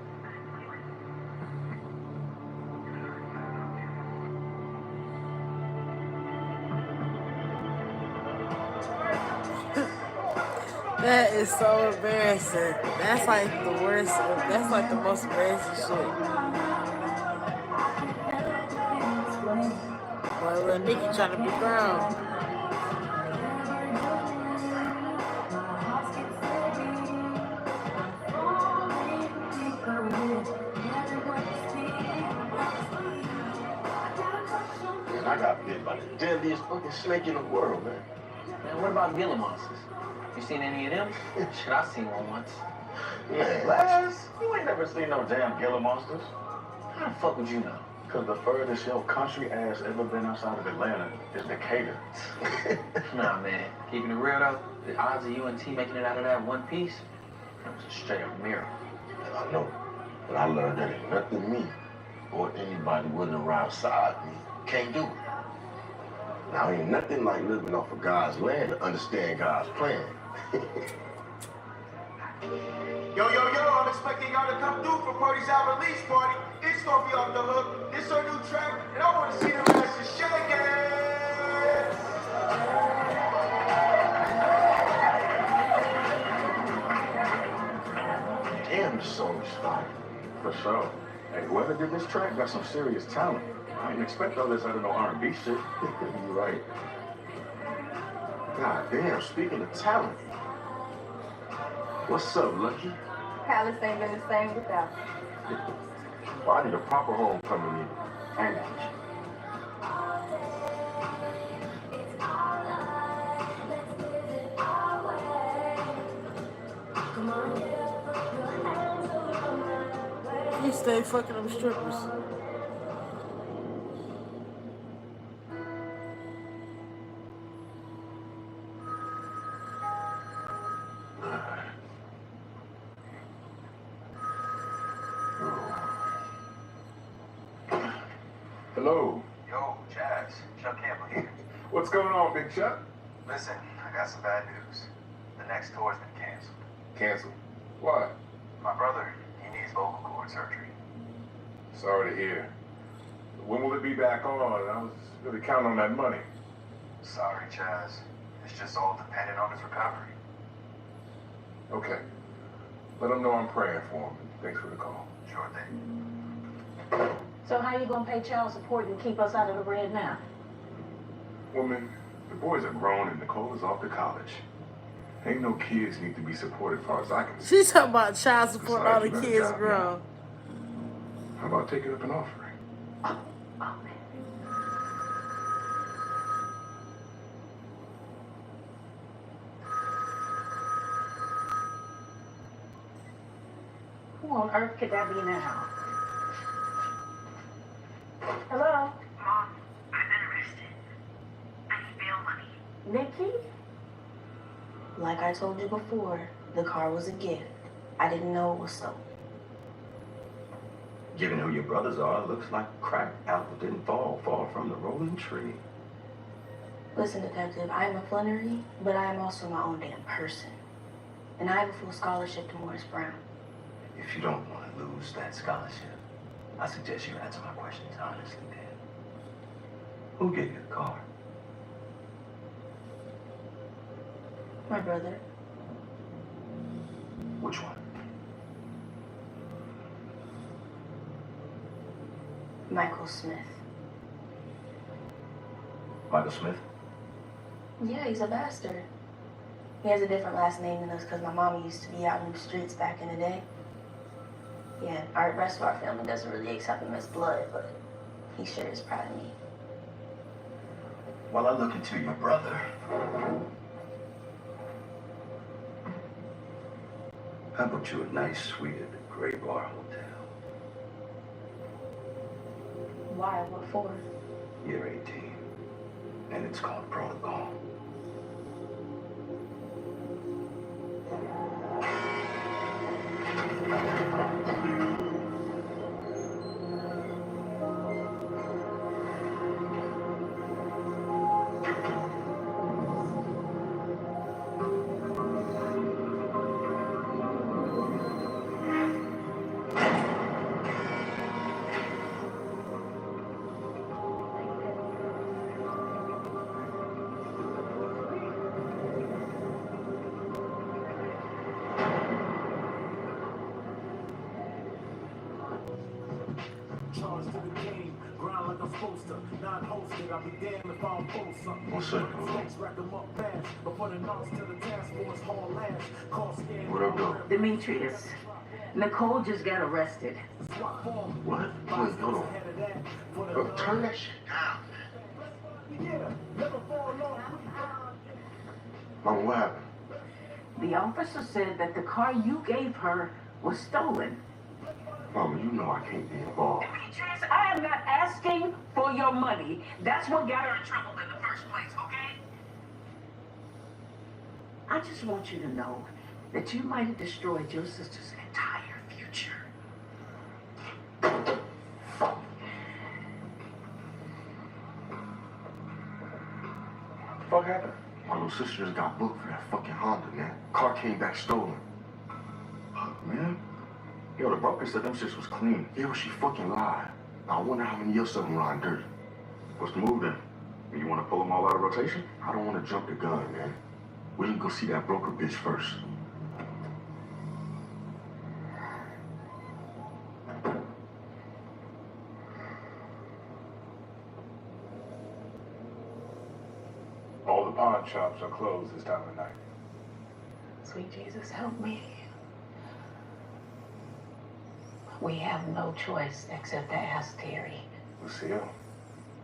That is so embarrassing. That's like the worst. That's like the most embarrassing shit. Boy, little Nicky trying to be grown. Man, I got bit by the deadliest fucking snake in the world, man. Man, what about Gila monsters? You seen any of them? Shit, I seen one once. Man, Laz, you ain't never seen no damn Gila monsters. How the fuck would you know? Because the furthest your country ass ever been outside of Atlanta is Decatur. Nah, man. Keeping it real though, the odds of you and T making it out of that one piece, that was a straight up miracle. And I know, but I learned that ain't nothing me or anybody willing to ride beside me can't do. Now, ain't nothing like living off of God's land to understand God's plan. Yo, I'm expecting y'all to come through for Party's out release party. It's gonna be off the hook. This our new track, and I wanna see the asses shaking. Damn, this song is fire. For sure. Hey, whoever did this track got some serious talent. I didn't expect all this out of no R&B shit. You're right. God damn, speaking of talent. What's up, Lucky? Palace ain't been the same without you. Well, I need a proper homecoming in. I got He stay fucking them strippers. Hello. Yo, Jazz. Chuck Campbell here. What's going on, Big Chuck? Listen, I got some bad news. The next tour's been canceled. Cancel? What? My brother, he needs vocal cord surgery. Sorry to hear. When will it be back on? I was really counting on that money. Sorry, Chaz. It's just all dependent on his recovery. Okay. Let him know I'm praying for him. Thanks for the call. Sure thing. So how you gonna pay child support and keep us out of the red now? Woman, the boys are grown and Nicole is off to college. Ain't no kids need to be supported as far as I can see. She's talking about child support, all the Besides, you got a kids job grown. How about taking up an offering? Who on earth could that be now? Hello? Mom, I've been arrested. I need bail money. Nikki? Like I told you before, the car was a gift. I didn't know it was stolen. Given who your brothers are, it looks like crack apple didn't fall far from the rolling tree. Listen, Detective, I am a flunnery, but I am also my own damn person. And I have a full scholarship to Morris Brown. If you don't want to lose that scholarship, I suggest you answer my questions honestly, Dad. Who gave you the car? My brother. Which one? Michael Smith. Michael Smith? Yeah, he's a bastard. He has a different last name than us because my mama used to be out in the streets back in the day. Yeah, our rest of our family doesn't really accept him as blood, but he sure is proud of me. While I look into your brother, how about you a nice suite at the Gray Bar Hotel? Why? What for? You're 18, and it's called protocol. What's up, What up, though? Demetrius, Nicole just got arrested. What? Wait, hold on. Bro, turn that shit down. Mama, what happened? The officer said that the car you gave her was stolen. Mama, you know I can't be involved. Demetrius, I am not asking for your money. That's what got her in trouble in the first place, okay? I just want you to know that you might have destroyed your sister's entire future. What happened? My little sister just got booked for that fucking Honda, man. Car came back stolen. Fuck, man. Yo, the broker said them shits was clean. Yeah, but she fucking lied. Now, I wonder how many years of them run dirty. What's the move then? You want to pull them all out of rotation? I don't want to jump the gun, man. We can go see that broker bitch first. All the pawn shops are closed this time of night. Sweet Jesus, help me. We have no choice except to ask Terry. Lucille,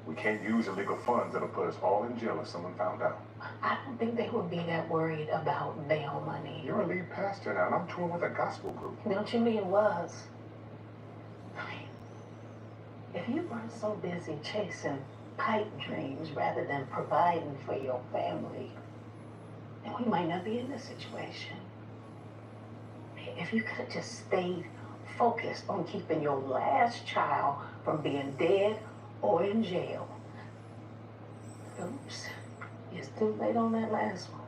we can't use illegal funds that'll put us all in jail if someone found out. I don't think they would be that worried about bail money. You're a lead pastor now, and I'm touring with a gospel group. Don't you mean was? I mean, if you weren't so busy chasing pipe dreams rather than providing for your family, then we might not be in this situation. If you could have just stayed focused on keeping your last child from being dead or in jail. Oops, it's too late on that last one.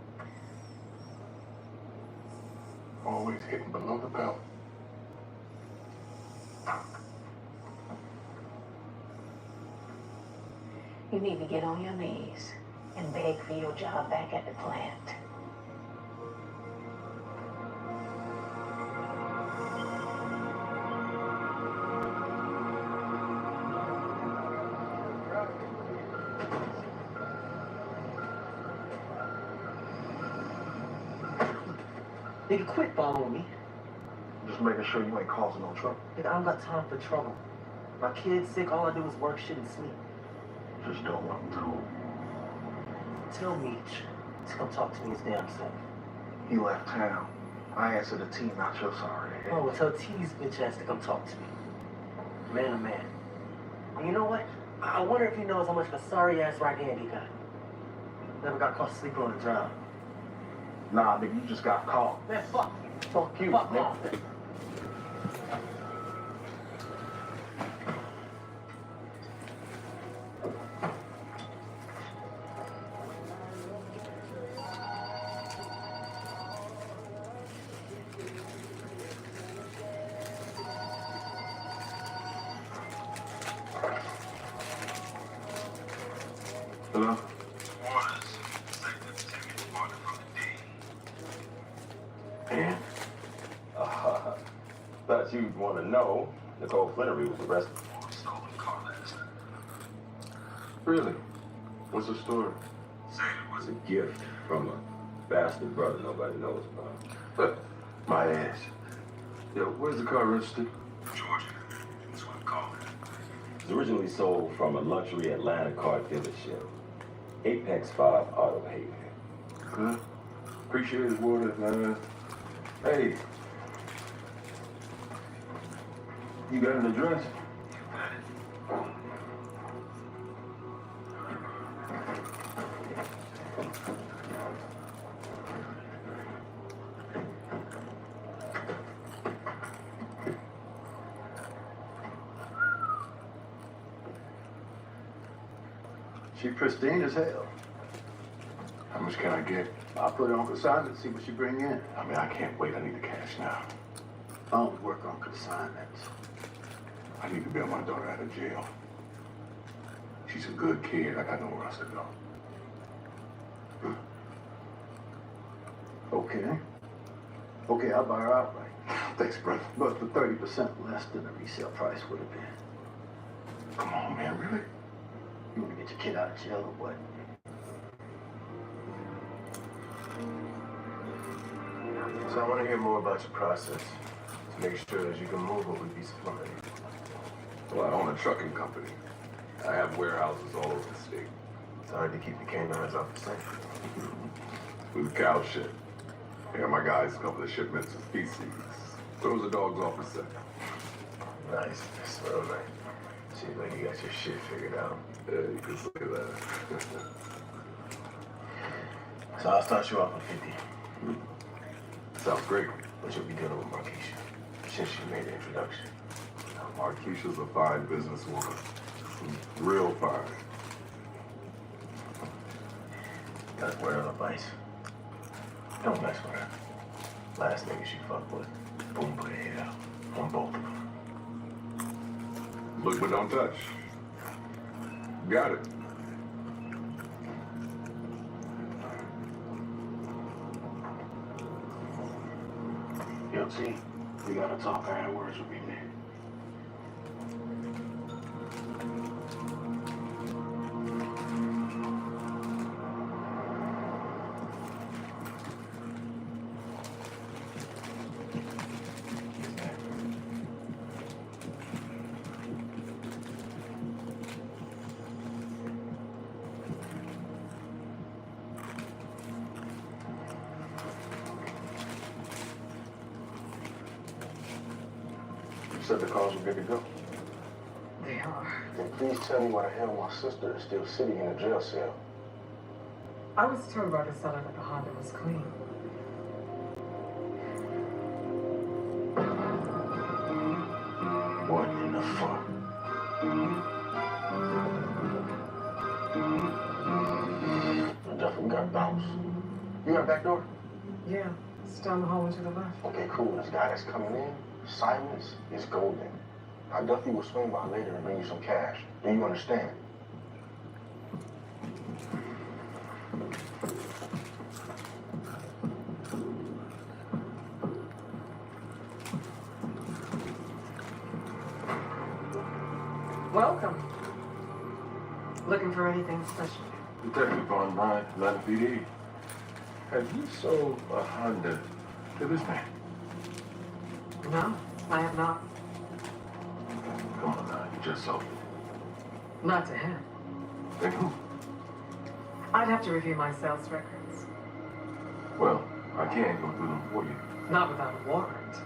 Always hitting below the belt. You need to get on your knees and beg for your job back at the plant. Nigga, quit following me. Just making sure you ain't causing no trouble. Nigga, I don't got time for trouble. My kid's sick, all I do is work, shit, and sleep. Just don't want him to. Tell Meech to come talk to me his damn self. He left town. I answered the team, not your sorry. Oh, well, tell T's bitch ass to come talk to me. Man to man. And you know what? I wonder if he knows how much of a sorry ass right hand he got. Never got caught sleeping on the job. Nah, nigga, you just got caught. Man, fuck. Fuck you, Fuck nigga. off. Hello? Orders. Executive Timmy departed from the D. And? Thought you'd want to know. Nicole Flannery was arrested. For a stolen car last night. Really? What's the story? Said it was It's a gift from a bastard brother nobody knows about. My ass. Yo, where's the car registered? Georgia. That's what I'm calling it. It was originally sold from a luxury Atlanta car dealership. Apex 5 Auto Haven. Good. Appreciate his water, man. Hey. You got an address? She pristine as hell. How much can I get? I'll put her on consignment, see what she bring in. I mean, I can't wait. I need the cash now. I don't work on consignments. I need to bail my daughter out of jail. She's a good kid. I got nowhere else to go. Okay. Okay, I'll buy her outright. Thanks, brother. But for 30% less than the resale price would have been. Come on, man. Really? You want to get your kid out of jail or what? So I want to hear more about your process to make sure that you can move what we be supplying. Well, I own a trucking company. I have warehouses all over the state. It's hard to keep the canines off the site. With cow shit. Yeah, my guys cover the shipments of feces. Throws the dogs off the set. Nice. That's real nice. Seems like you got your shit figured out. Yeah, you can say that. So I'll start you off with 50. Sounds great. But you'll be dealing with Markeisha since she made the introduction. Markeisha's a fine businesswoman. Real fine. Got a word of advice. Don't mess with her. Last nigga she fucked with, boom, put her head out. On both of them. Look but don't touch. Got it. Yo, T, we gotta talk. I had words with me, man. Said the cars were good to go. They are. Then please tell me why the hell my sister is still sitting in a jail cell. I was told by the seller that the Honda was clean. What in the fuck? I definitely got bounced. You got a back door? Yeah, It's down the hallway to the left. Okay, cool. This guy that's coming in, silence is golden. I definitely will swing by later and bring you some cash. Do you understand? Welcome. Looking for anything special? Detective Von Ryan, Atlanta PD. Have you sold a Honda to this man? No, I have not. Come on now, you just sold it. Not to him. Then who? I'd have to review my sales records. Well, I can go through them for you. Not without a warrant.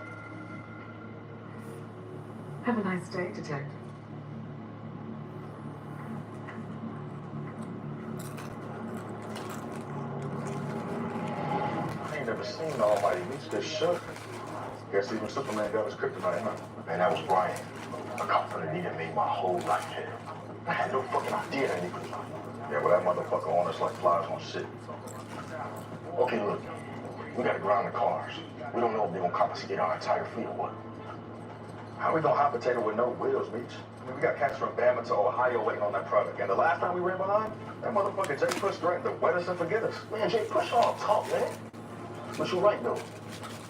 Have a nice day, Detective. I ain't never seen the Almighty reach this shook. Guess even Superman got his kryptonite, huh? Man, that was Brian. A cop for the nigga made my whole life hell. I had no fucking idea that nigga was. Yeah, well, that motherfucker on us like flies on shit. Okay, look. We gotta ground the cars. We don't know if they're gonna confiscate our entire fleet or what. How we gonna hot potato with no wheels, Meech? I mean, we got cats from Bama to Ohio waiting on that product. And the last time we ran behind, that motherfucker Jay Push threatened to wet us and forget us. Man, Jay Push all talk, man. But you're right, though.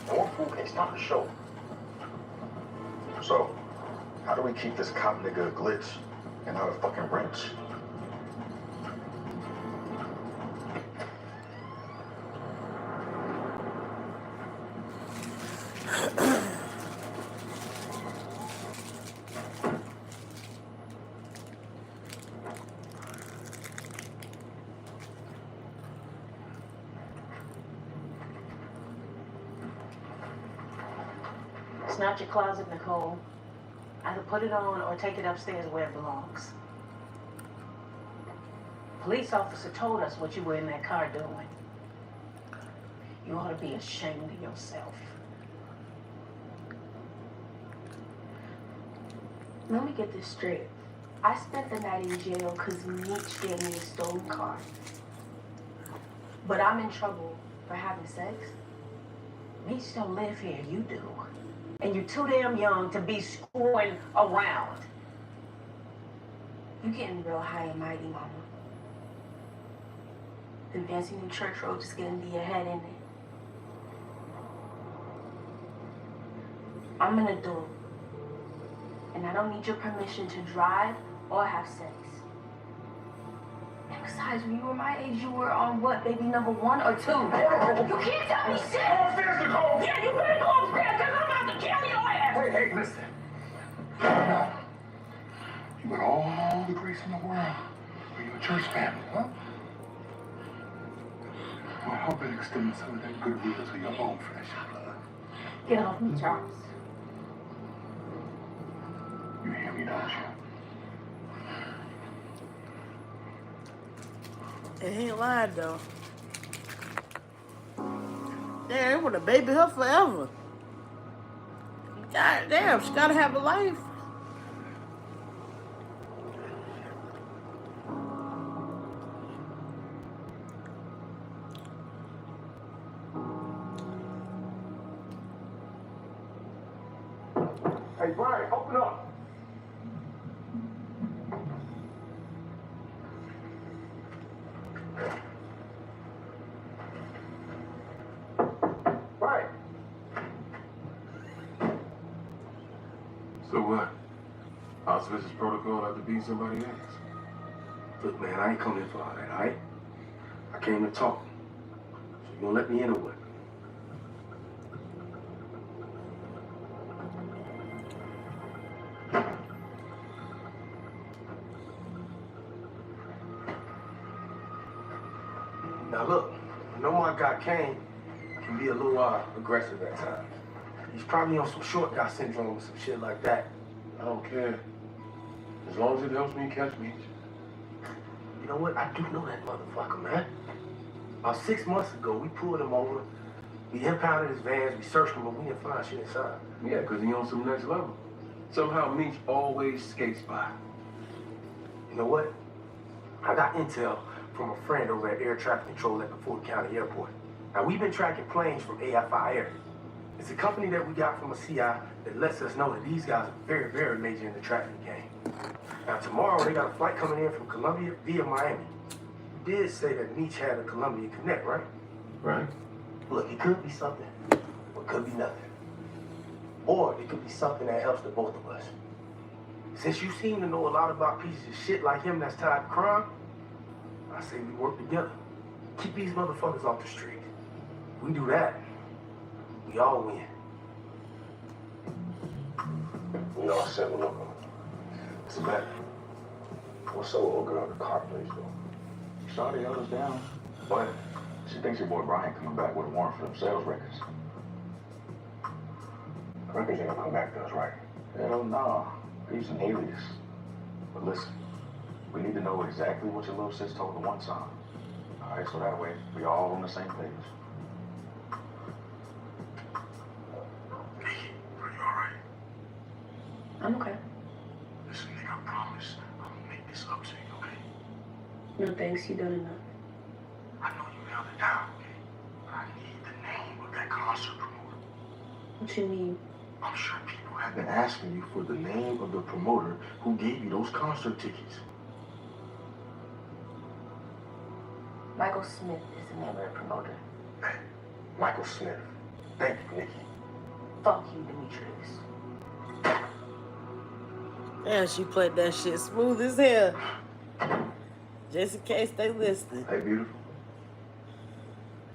And one fool can't stop the show. So, how do we keep this cop nigga a glitch and not a fucking wrench? It's not your closet, Nicole. Either put it on or take it upstairs where it belongs. Police officer told us what you were in that car doing. You ought to be ashamed of yourself. Let me get this straight. I spent the night in jail because Meech gave me a stolen car. But I'm in trouble for having sex? Meech don't live here, you do. And you're too damn young to be screwing around. You getting real high and mighty, mama. Them fancy new church robes is getting to your head, ain't it? I'm an adult. And I don't need your permission to drive or have sex. And besides, when you were my age, you were on what, baby number 1 or 2? You can't tell me shit! Upstairs, Nicole! Yeah, you better go upstairs, because I'm about to kill your ass! Hey, listen. Now, you got all the grace in the world. Are you a church family, huh? Well, how about extending some of that goodwill to your own flesh and blood? Get off me, Charles. You hear me, don't you? He ain't lying though. Damn, they would have baby her forever. God damn, she gotta have a life. Hey, Brian, open up. Brian. So what? Auspicious protocol after beating somebody else? Look, man, I ain't coming in for all that, all right? I came to talk. So you gonna let me in or what? Now look, I know my guy Kane can be a little aggressive at times. He's probably on some short guy syndrome or some shit like that. I don't care. As long as it helps me catch Meech. You know what? I do know that motherfucker, man. About 6 months ago, we pulled him over. We impounded his vans, we searched him, but we didn't find shit inside. Yeah, because he on some next level. Somehow Meech always skates by. You know what? I got intel from a friend over at Air Traffic Control at the Fort County Airport. Now, we've been tracking planes from AFI Air. It's a company that we got from a CI that lets us know that these guys are very, very major in the trafficking game. Now, tomorrow, they got a flight coming in from Colombia via Miami. You did say that Meech had a Colombian connect, right? Right. Look, it could be something, or it could be nothing. Or it could be something that helps the both of us. Since you seem to know a lot about pieces of shit like him that's tied to crime, I say we work together. Keep these motherfuckers off the street. We do that, we all win. We all settle up. It's a bet. What's up, old girl? The car place, though. Shawty held us down, but she thinks your boy Brian coming back with a warrant for them sales records. I reckon they're gonna come back to us, right? Hell no. He's an alias. But listen, we need to know exactly what your little sis told the one son. All right, so that way we all on the same page. Nikki, are you alright? I'm okay. Listen, nigga, I promise I'm gonna make this up to you, okay? No thanks, you done enough. I know you held it down, okay? But I need the name of that concert promoter. What you mean? I'm sure people have been asking you for the name of the promoter who gave you those concert tickets. Michael Smith is the name of the promoter. Hey, Michael Smith. Thank you, Nikki. Fuck you, Demetrius. Yeah, she played that shit smooth as hell. Just in case they listening. Hey, beautiful.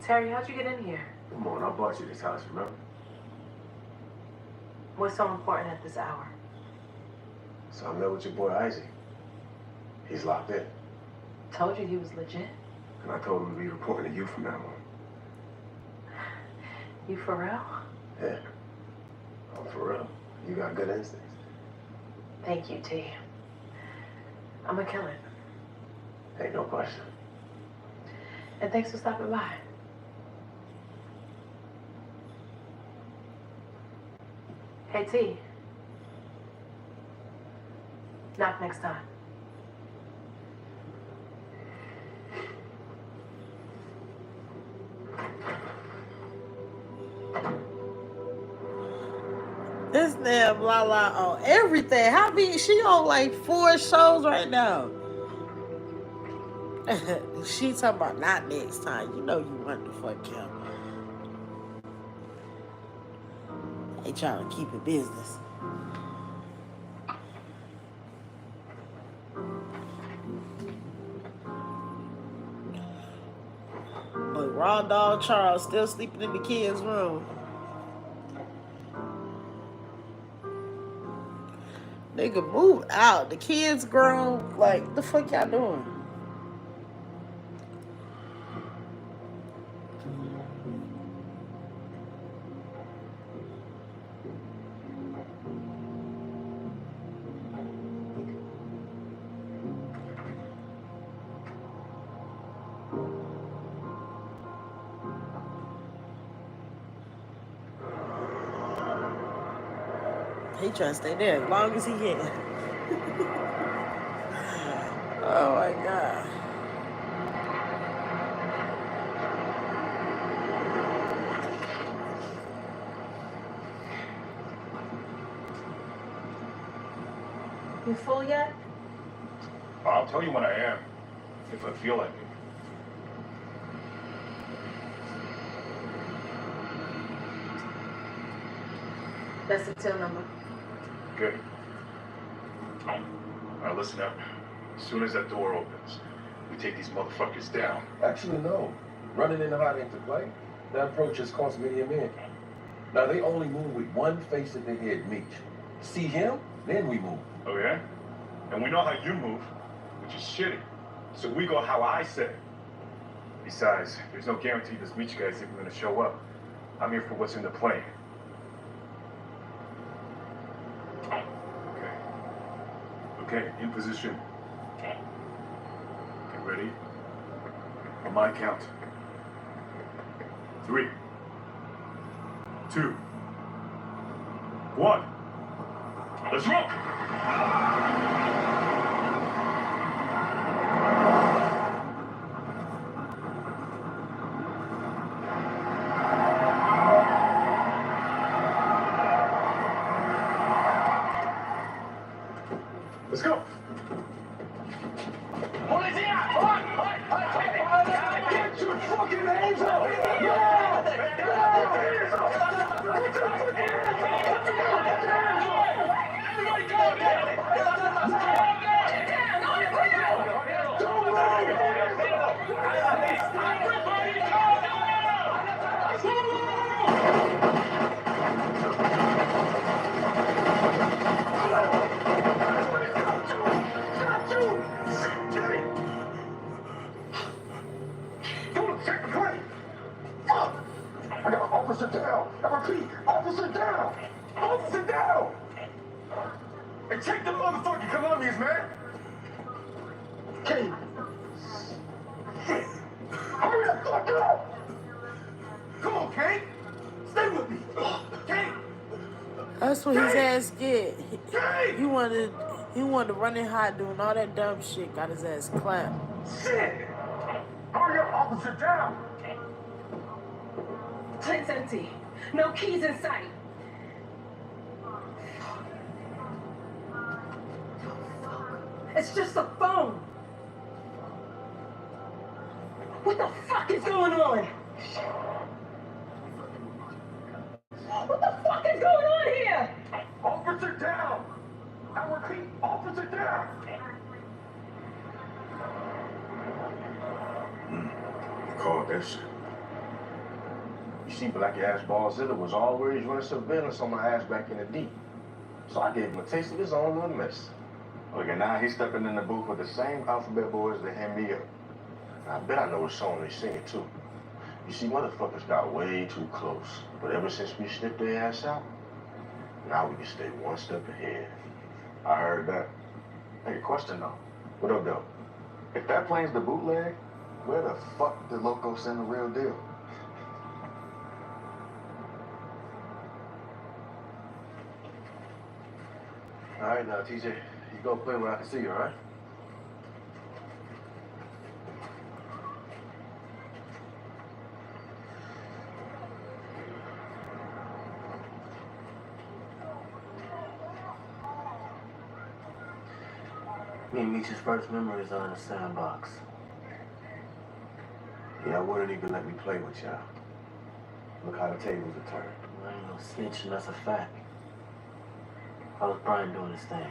Terry, how'd you get in here? Come on, I bought you this house, remember? What's so important at this hour? So I met with your boy Isaac. He's locked in. Told you he was legit. And I told him to be reporting to you from now on. You for real? Yeah. I'm for real. You got good instincts. Thank you, T. I'm a killer. Ain't no question. And thanks for stopping by. Hey, T. Knock next time. This damn Lala on everything. How be she on like 4 shows right now? She talking about not next time. You know you want to fuck him. They trying to keep it business. But Raw Dog Charles still sleeping in the kids' room. Nigga, move out. The kids grown. Like, the fuck y'all doing? He trying to stay there as long as he can. Oh my God. You full yet? I'll tell you when I am, if I feel like it. That's the till number. Good. All right, listen up. As soon as that door opens, we take these motherfuckers down. Actually, no. Running into hot into play, that approach has cost many a man. Now, they only move with one face at the head, Meech. See him, then we move. Oh, yeah? And we know how you move, which is shitty. So we go how I say. Besides, there's no guarantee this Meech guy's even gonna show up. I'm here for what's in the plane. Okay, in position. Get ready. On my count. 3, 2, 1. Let's roll! I got officer down. I repeat, officer down. Officer down. Hey, check the motherfucking Colombians, man. Kane. Shit. Hurry the fuck up. Come on, Kane. Stay with me. Kane. That's what his ass get. He wanted to run in hot doing all that dumb shit. Got his ass clapped. Shit. Hurry up, officer down. Tank's empty. No keys in sight. It's just a phone. What the fuck is going on? What the fuck is going on here? Officer down. I repeat, officer down. You called that shit. You see, black ass Ballzilla was always running surveillance on my ass back in the D. So I gave him a taste of his own little mess. Look, and now he's stepping in the booth with the same alphabet boys that hem me up. And I bet I know what song they singing too. You see, motherfuckers got way too close. But ever since we snipped their ass out, now we can stay one step ahead. I heard that. Hey, question though. What up, though? If that plane's the bootleg, where the fuck did Loco send the real deal? All right, now, TJ, you go play where I can see you, all right? Me and Meech's first memories are in the sandbox. Yeah, I wouldn't even let me play with y'all. Look how the tables are turned. Well, ain't no snitching, that's a fact. How's Brian doing his thing?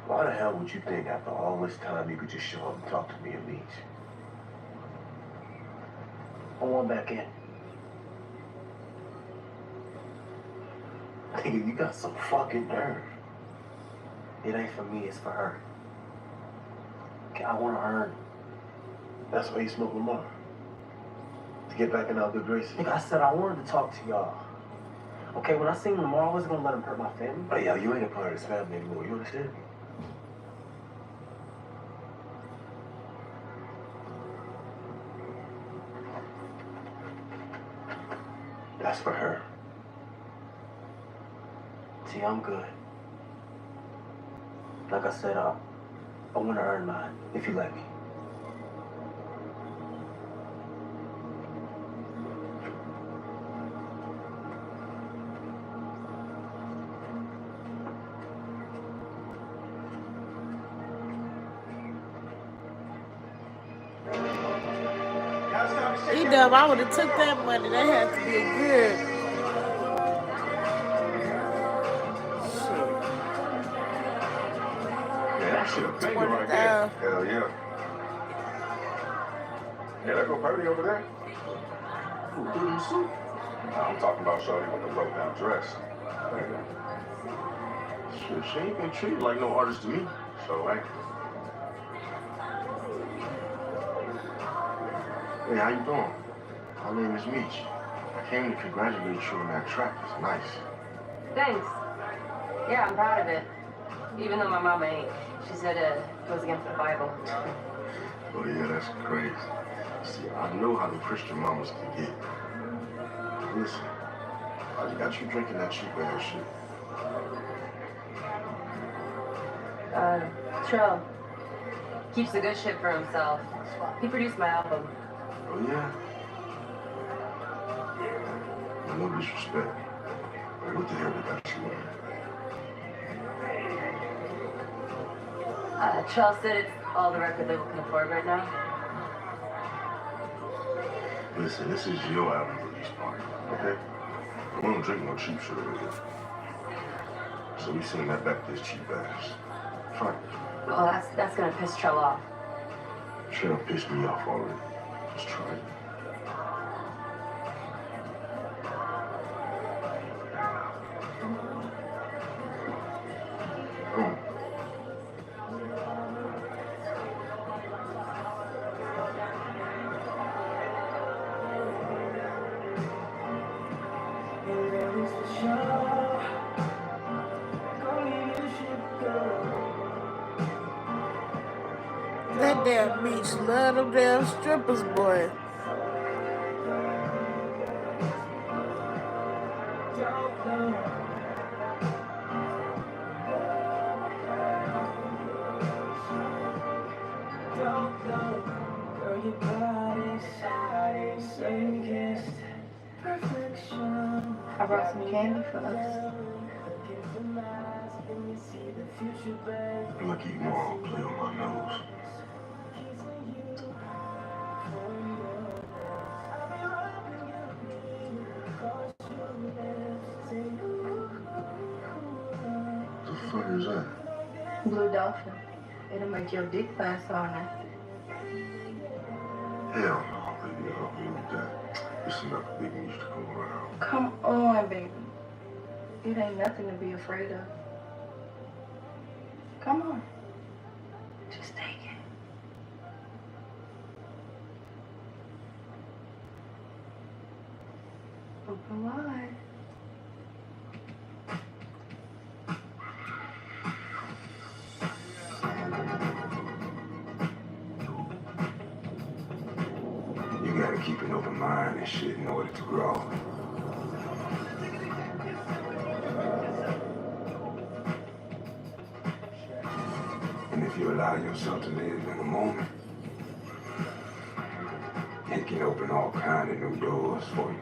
Why the hell would you think after all this time you could just show up and talk to me and Meech? I want back in. Nigga, you got some fucking nerve. It ain't for me, it's for her. Okay, I want to earn. That's why you smoke Lamar. To get back in our good graces. Nigga, I said I wanted to talk to y'all. Okay, when I seen Lamar, I wasn't gonna let him hurt my family. Oh, yeah, you ain't a part of this family anymore. You understand? That's for her. See, I'm good. Like I said, I want to earn mine, if you let me. He dumb. I would have took that money. That had to be good. Yeah, that shit a banger right there. Hell yeah. Yeah, that go Purdy over there. Who threw them suit? I'm talking about shorty with the broke down dress. Shit, she ain't been treated like no artist to me. So, ain't. Hey, how you doing? My name is Meech. I came to congratulate you on that track. It's nice. Thanks. Yeah, I'm proud of it. Even though my mom ain't. She said it goes against the Bible. Oh, yeah, that's crazy. See, I know how the Christian mamas can get. Listen, I got you drinking that cheap ass shit. Trill. Keeps the good shit for himself. He produced my album. Oh, yeah? No disrespect. But what the hell they got you wearing? Trill said it's all the record label can afford right now. Listen, this is your album release party. Okay. We don't drink no cheap shit over here. So we send that back to this cheap ass. Try it. Well, that's gonna piss Tro off. Shit done pissed me off already. Just try it. That damn beach love them damn strippers, boy. I brought some candy for us. Lucky you know I don't play on my nose. What the fuck is that? Blue Dolphin. It'll make your dick pass all night. Hell no, baby. I don't need that. It's enough big news to go around. Come on, baby. It ain't nothing to be afraid of. Come on. Just take it. Open wide. You gotta keep an open mind and shit in order to grow. And if you allow yourself to live in the moment, it can open all kind of new doors for you.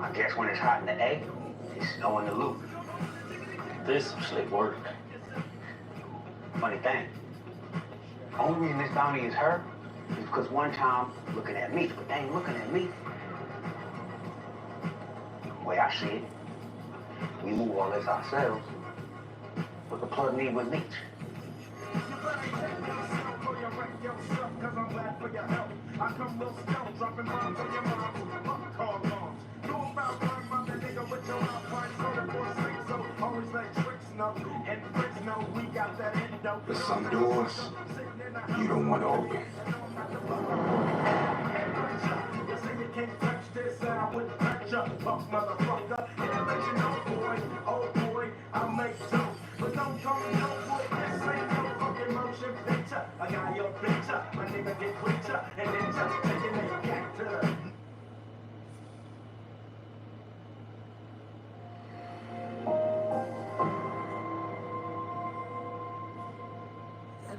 I guess when it's hot in the A, it's snow in the loop. This is some slick work. Funny thing, only reason this bounty is her is because one time looking at me, but they ain't looking at me. The way I see it, we move all this ourselves. What the plug need with Meech? But some doors you don't want to open. I got your picture, my nigga get quicker, and then just taking it back to the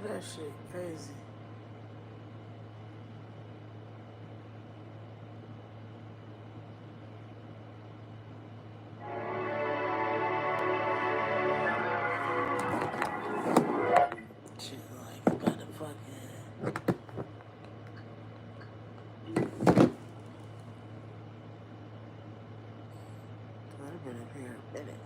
That shit crazy. Shit like about to fucking. I've been up here a minute.